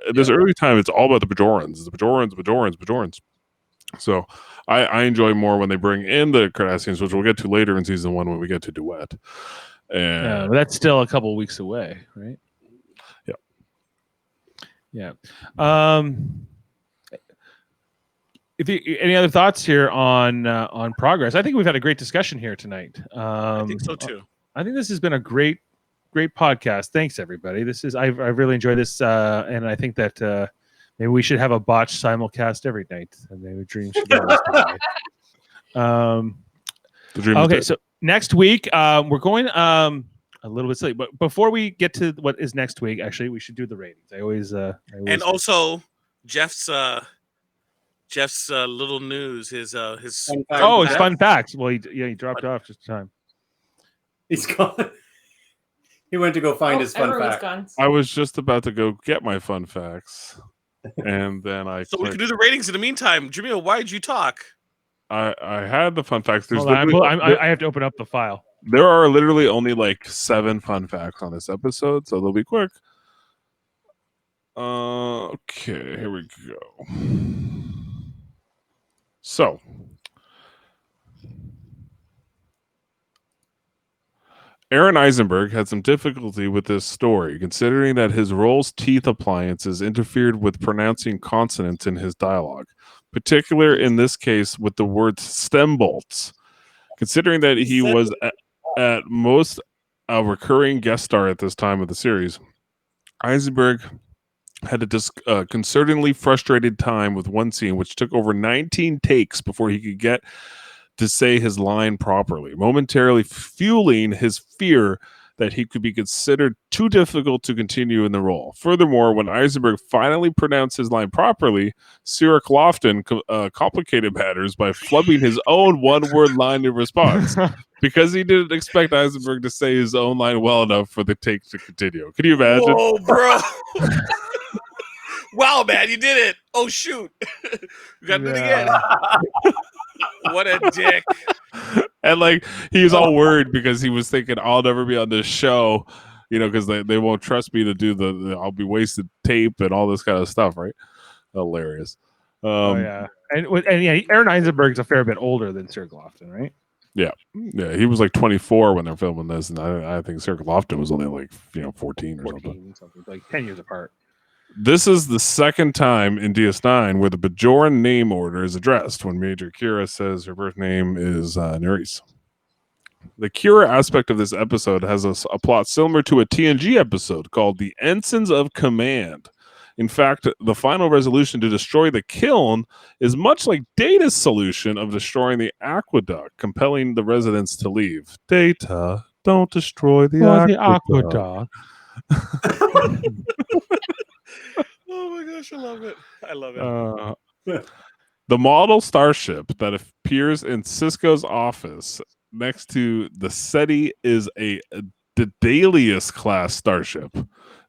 at this early time, it's all about the Bajorans. The Bajorans. So I enjoy more when they bring in the Cardassians, which we'll get to later in season 1 when we get to Duet. And that's still a couple of weeks away, right? Yeah. If any other thoughts here on progress? I think we've had a great discussion here tonight. I think so too. I think this has been a great podcast. Thanks everybody. I've really enjoyed this, and I think that maybe we should have a botched simulcast every night, and maybe Dream should be okay. So next week we're going a little bit silly, but before we get to what is next week, actually we should do the ratings. I always and also Jeff's little news, his fun facts. Well, he dropped off just in time. He's gone. He went to go find his fun fact. Gone. I was just about to go get my fun facts, and then So we can do the ratings in the meantime. Jaemeel, why did you talk? I had the fun facts. I have to open up the file. There are literally only like 7 fun facts on this episode, so they'll be quick. Okay, here we go. So, Aaron Eisenberg had some difficulty with this story, considering that his role's teeth appliances interfered with pronouncing consonants in his dialogue, particularly in this case with the word stem bolts. Considering that he was at most a recurring guest star at this time of the series, Eisenberg had a disconcertingly frustrated time with one scene, which took over 19 takes before he could get to say his line properly, momentarily fueling his fear that he could be considered too difficult to continue in the role. Furthermore, when Eisenberg finally pronounced his line properly, Cyril Lofton complicated matters by flubbing his own one-word line in response, because he didn't expect Eisenberg to say his own line well enough for the take to continue. Can you imagine? Whoa, bro. Wow, man, you did it. Oh, shoot. You got to do it again. What a dick. And like, he's all worried because he was thinking, I'll never be on this show, because they won't trust me to do I'll be wasted tape and all this kind of stuff, right? Hilarious. And Aaron Eisenberg's a fair bit older than Cyril Lofton, right? Yeah, he was like 24 when they're filming this, and I think Cyril Lofton was only like 14 or something, like 10 years apart. This is the second time in DS9 where the Bajoran name order is addressed when Major Kira says her birth name is Nerys. The Kira aspect of this episode has a plot similar to a TNG episode called The Ensigns of Command. In fact, the final resolution to destroy the kiln is much like Data's solution of destroying the aqueduct, compelling the residents to leave. Data, don't destroy the aqueduct. Oh my gosh, I love it. The model starship that appears in Cisco's office next to the SETI is a the Daedalus class starship.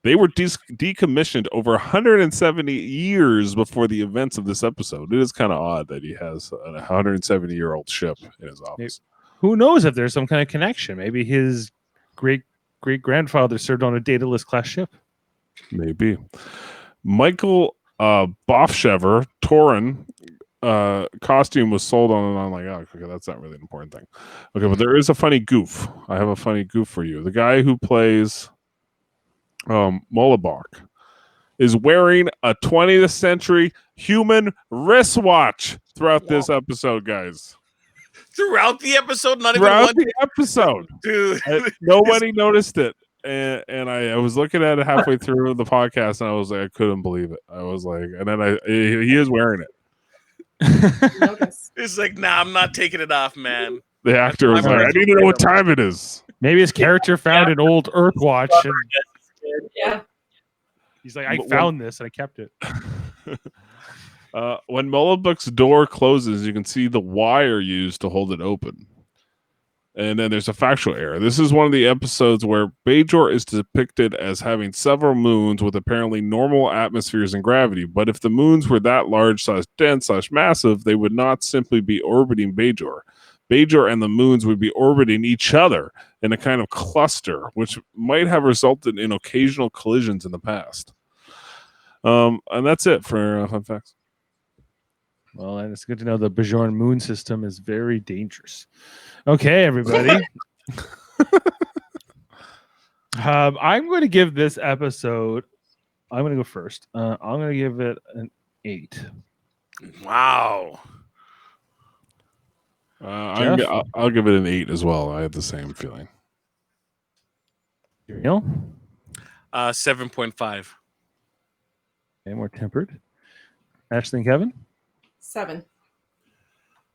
They were decommissioned over 170 years before the events of this episode. It is kind of odd that he has a 170-year-old ship in his office. Who knows if there's some kind of connection? Maybe his great grandfather served on a Daedalus class ship. Maybe. Michael Bofshever, Torin, costume was sold on, and I'm like, oh, okay, that's not really an important thing. Okay, but there is a funny goof. I have a funny goof for you. The guy who plays Molabok is wearing a 20th century human wristwatch throughout this episode, guys. Throughout the episode, not Throughout even the episode, dude. nobody noticed it, and I was looking at it halfway through the podcast, and I was like, I couldn't believe it. I was like, and then he is wearing it. Notice. It's like, nah, I'm not taking it off, man. The actor was like, I need to know what time it is. Maybe his character found an old Earth watch, and Yeah. he's like, I found this and I kept it. When Molabuk's door closes, you can see the wire used to hold it open. And then there's a factual error. This is one of the episodes where Bajor is depicted as having several moons with apparently normal atmospheres and gravity. But if the moons were that large / dense / massive, they would not simply be orbiting Bajor. Bajor and the moons would be orbiting each other in a kind of cluster, which might have resulted in occasional collisions in the past. And that's it for fun facts. Well, and it's good to know the Bajoran moon system is very dangerous. Okay, everybody. I'm going to give this episode, I'm going to go first. I'm going to give it an 8. Wow. I'll give it an 8 as well. I have the same feeling. Jaemeel? 7.5. Okay, more tempered. Ashley and Kevin? 7.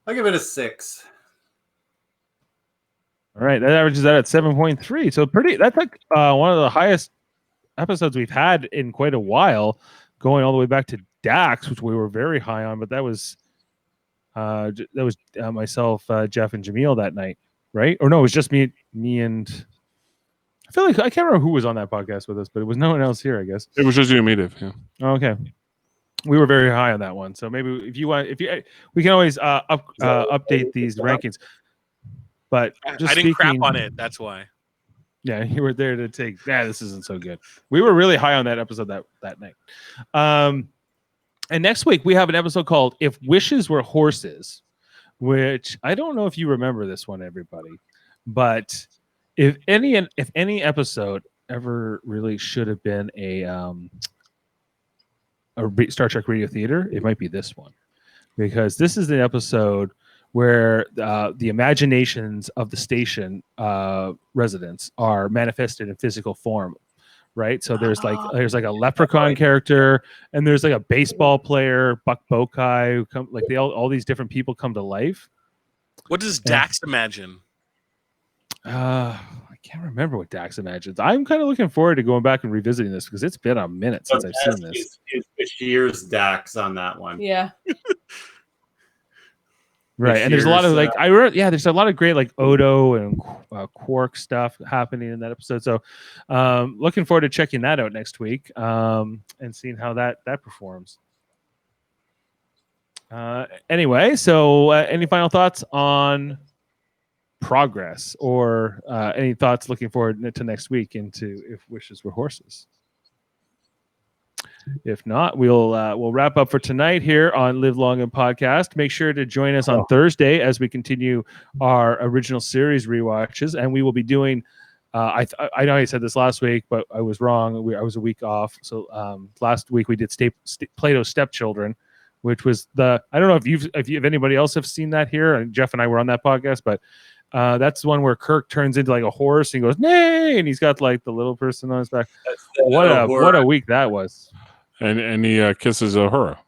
I'll give it a 6. All right, that averages out at 7.3. So that's like one of the highest episodes we've had in quite a while, going all the way back to Dax, which we were very high on, but that was myself, Jeff, and Jaemeel that night, right? Or no, it was just me and I feel like I can't remember who was on that podcast with us, but it was no one else here, I guess. It was just you and me, Dave. Yeah. Okay. We were very high on that one, so maybe we can always update these rankings. But just I didn't crap on it. That's why. Yeah, you were there to take. Yeah, this isn't so good. We were really high on that episode that night. And next week we have an episode called "If Wishes Were Horses," which I don't know if you remember this one, everybody. But if any episode ever really should have been a Star Trek Radio Theater, it might be this one, because this is the episode where the imaginations of the station residents are manifested in physical form, right? So there's like a leprechaun character, and there's like a baseball player, Buck Bokai, who come, like all these different people come to life. What does Dax imagine? I can't remember what Dax imagines. I'm kind of looking forward to going back and revisiting this because it's been a minute since I've seen this. Is Bashir's Dax on that one? Yeah. Right, and there's a lot of like there's a lot of great like Odo and Quark stuff happening in that episode. So, looking forward to checking that out next week and seeing how that performs. Anyway, so any final thoughts on progress, or any thoughts looking forward to next week into If Wishes Were Horses? If not, we'll wrap up for tonight here on Live Long and Podcast. Make sure to join us on Thursday as we continue our original series rewatches, and we will be doing. I know I said this last week, but I was wrong. I was a week off. So last week we did Plato's Stepchildren, which was I don't know if anybody else have seen that here. And Jeff and I were on that podcast, but that's the one where Kirk turns into like a horse and he goes nay, and he's got like the little person on his back. What a week that was. And he kisses Uhura.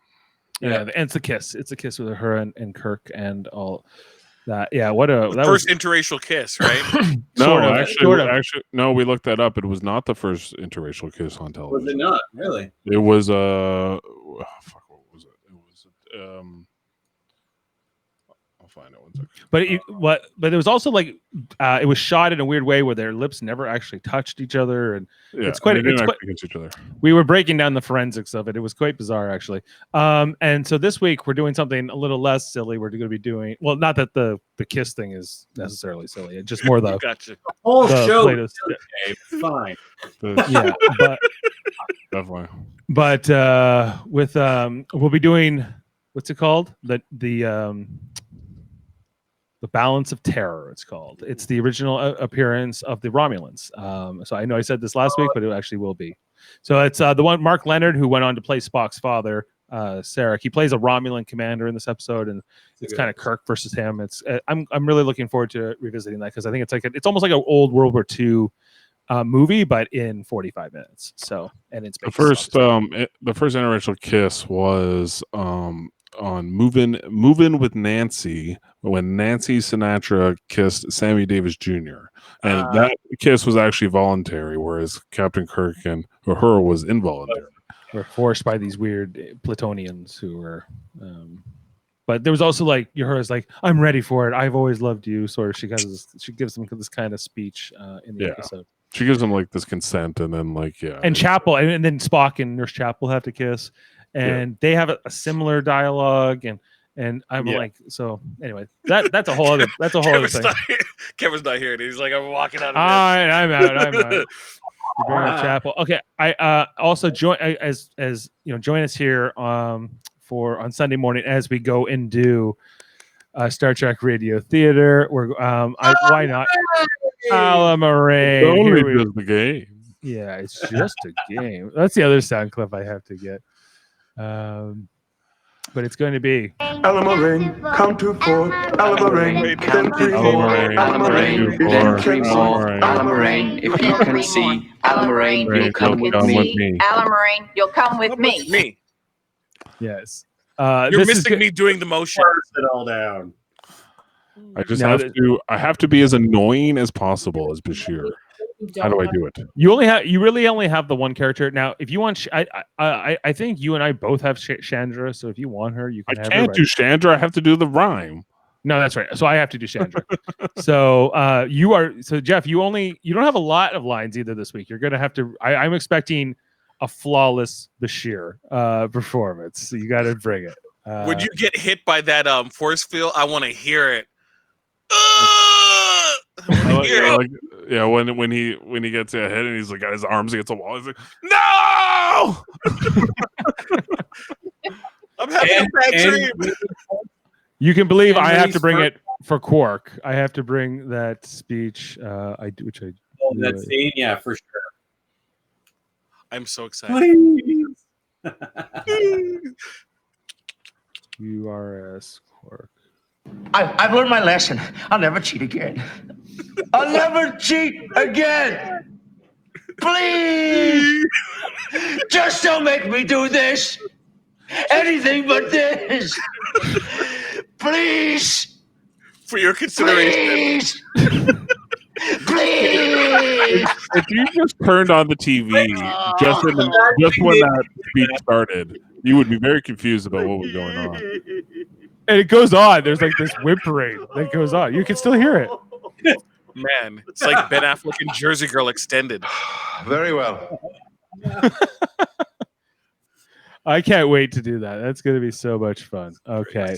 Yeah, and it's a kiss. It's a kiss with Uhura and Kirk and all that. Yeah, that first interracial kiss, right? No, actually, no. We looked that up. It was not the first interracial kiss on television. Was it not? Really? It was what was it? It was find it. 1 second. But it was also like it was shot in a weird way where their lips never actually touched each other, and Yeah, it's quite. they didn't It's quite actually against each other. we were breaking down the forensics of it. It was quite bizarre, actually. And so this week we're doing something a little less silly. We're going to be doing not that the kiss thing is necessarily silly. It's just more the Gotcha. Whole the show. Play-Doh is okay, it's fine. yeah, but Definitely. with we'll be doing what's it called? The Balance of Terror, it's called. It's the original appearance of the Romulans. So I know I said this last week, but it actually will be. So it's the one Mark Leonard who went on to play Spock's father, Sarek. He plays a Romulan commander in this episode, and it's kind of Kirk versus him. It's I'm really looking forward to revisiting that because I think it's almost like an old World War II movie, but in 45 minutes. So and it's The first interracial kiss was on Movin' with Nancy when Nancy Sinatra kissed Sammy Davis Jr. And that kiss was actually voluntary, whereas Captain Kirk and her was involuntary. We're forced by these weird Platonians who were. But there was also like her is like, I'm ready for it. I've always loved you. Sort of, she gives them this kind of speech in the episode. She gives them like this consent, and then And Chapel, and then Spock and Nurse Chapel have to kiss, and they have a similar dialogue, and I'm like, so anyway, that's a whole other thing. Kevin's not here. He's like, I'm walking out of I'm out. You bring up Chapel. Okay, I also join as join us here for on Sunday morning as we go and do Star Trek Radio Theater. Why not? Alamarain. Only just the game. Yeah, it's just a game. That's the other sound clip I have to get. But it's going to be Alamarain, count to 4. Alamarain, then 3 more. Alamarain, then 3 more. Alamarain, if you can see. Alamarain, you'll come with me. Alamarain, you'll come with me. Me. yes. You're missing me doing the motion. It all down. I just have to be as annoying as possible as Bashir. How do I do it? You really only have the one character now. If you want, I think you and I both have Chandra. So if you want her, you can. I can't do Chandra. I have to do the rhyme. No, that's right. So I have to do Chandra. So Jeff, you don't have a lot of lines either this week. You're gonna have to. I'm expecting a flawless Bashir performance. So you got to bring it. Would you get hit by that force field? I want to hear it. When he gets ahead and he's like got his arms against the wall, he's like, no. I'm having a bad dream. You can believe I have to bring it for Quark. I have to bring that speech. That scene, yeah, for sure. I'm so excited. Please. URS Quark. I've learned my lesson. I'll never cheat again. I'll never cheat again. Please. Just don't make me do this. Anything but this. Please. For your consideration. Please. If you just turned on the TV just when that speech started, you would be very confused about what was going on. And it goes on. There's like this whimpering that goes on. You can still hear it. Man, it's like Ben Affleck and Jersey Girl extended. Very well. I can't wait to do that. That's going to be so much fun. Okay.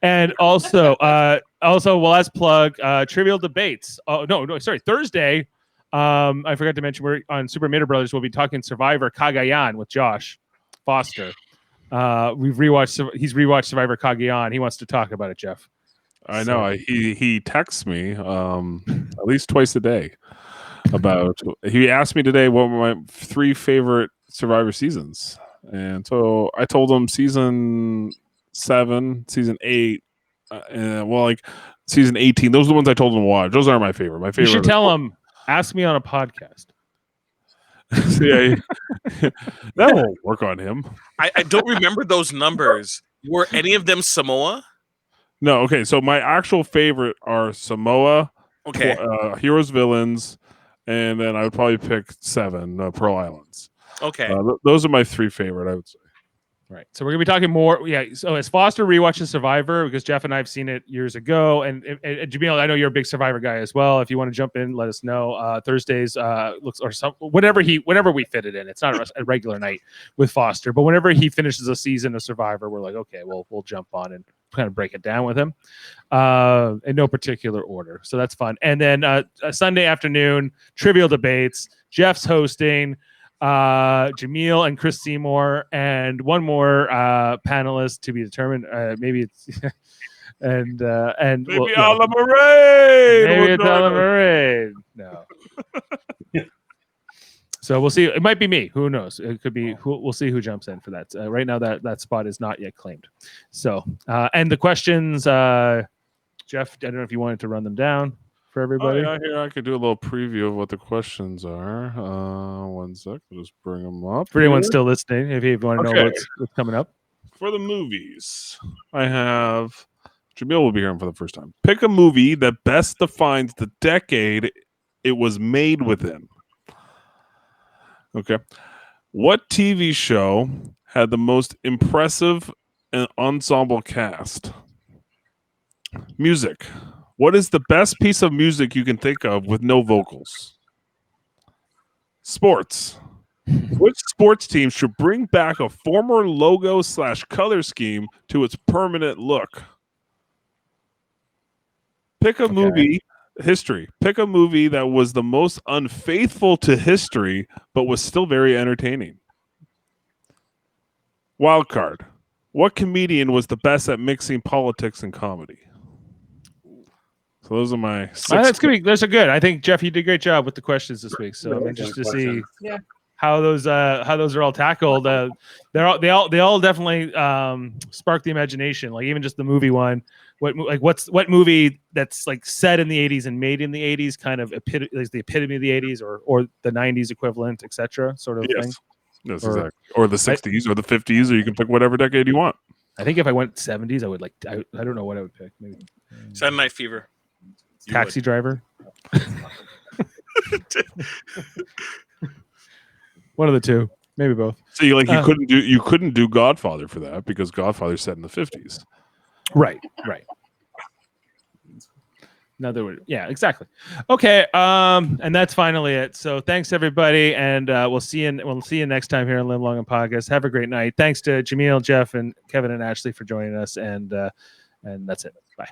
And also, last plug, Trivial Debates. Oh, no, sorry. Thursday, I forgot to mention we're on Super Mario Brothers. We'll be talking Survivor Cagayan with Josh Foster. He's rewatched Survivor Cagayan. He wants to talk about it, Jeff. I know. He texts me at least twice a day about. He asked me today what were my 3 favorite Survivor seasons, and so I told him season 7, season 8, and season 18. Those are the ones I told him to watch. Those aren't my favorite. My favorite. You should tell him. Ask me on a podcast. Yeah, that won't work on him. I don't remember those numbers. Were any of them Samoa? No. Okay, so my actual favorite are Samoa, Okay. Heroes, Villains, and then I would probably pick 7 Pearl Islands. Okay. Those are my 3 favorite, I would say. Right. So we're gonna be talking more. Yeah. So as Foster rewatches Survivor, because Jeff and I have seen it years ago, and Jaemeel, I know you're a big Survivor guy as well. If you want to jump in, let us know. Thursdays looks or some whenever we fit it in. It's not a regular night with Foster, but whenever he finishes a season of Survivor, we're like, okay, we'll jump on and kind of break it down with him in no particular order. So that's fun. And then a Sunday afternoon, trivial debates. Jeff's hosting. Jaemeel and Chris Seymour, and one more panelist to be determined. Maybe it's and Maybe Ala Moraine. Maybe it's Ala Moraine. No. So we'll see. It might be me. Who knows? It could be. We'll see who jumps in for that. Right now, that spot is not yet claimed. So, and the questions, Jeff. I don't know if you wanted to run them down for everybody. Oh, yeah, here I could do a little preview of what the questions are. 1 sec. I'll just bring them up. For anyone still listening, if you want to know what's coming up. For the movies, I have Jaemeel will be here for the first time. Pick a movie that best defines the decade it was made within. Okay. What TV show had the most impressive ensemble cast? Music. What is the best piece of music you can think of with no vocals? Sports. Which sports team should bring back a former logo / color scheme to its permanent look? Pick a movie. History. Pick a movie that was the most unfaithful to history, but was still very entertaining. Wild card. What comedian was the best at mixing politics and comedy? So those are my 6. Those are good. I think Jeff, you did a great job with the questions this week. So I'm interested to see how those are all tackled. They all definitely spark the imagination. Like even just the movie one. What movie that's like set in the 80s and made in the 80s kind of is the epitome of the 80s or the 90s equivalent, etc. sort of thing. Yes, exactly. Or the 60s or the 50s, or you can pick whatever decade you want. I think if I went 70s, I would I don't know what I would pick. Maybe Saturday Night Fever. Taxi Driver. One of the two, maybe both. So you couldn't do Godfather for that because Godfather's set in the 50s. Right. Another word. Yeah, exactly. Okay. And that's finally it. So thanks everybody. And we'll see you next time here on Live Long and Podcast. Have a great night. Thanks to Jaemeel, Jeff, and Kevin and Ashley for joining us. And that's it. Bye.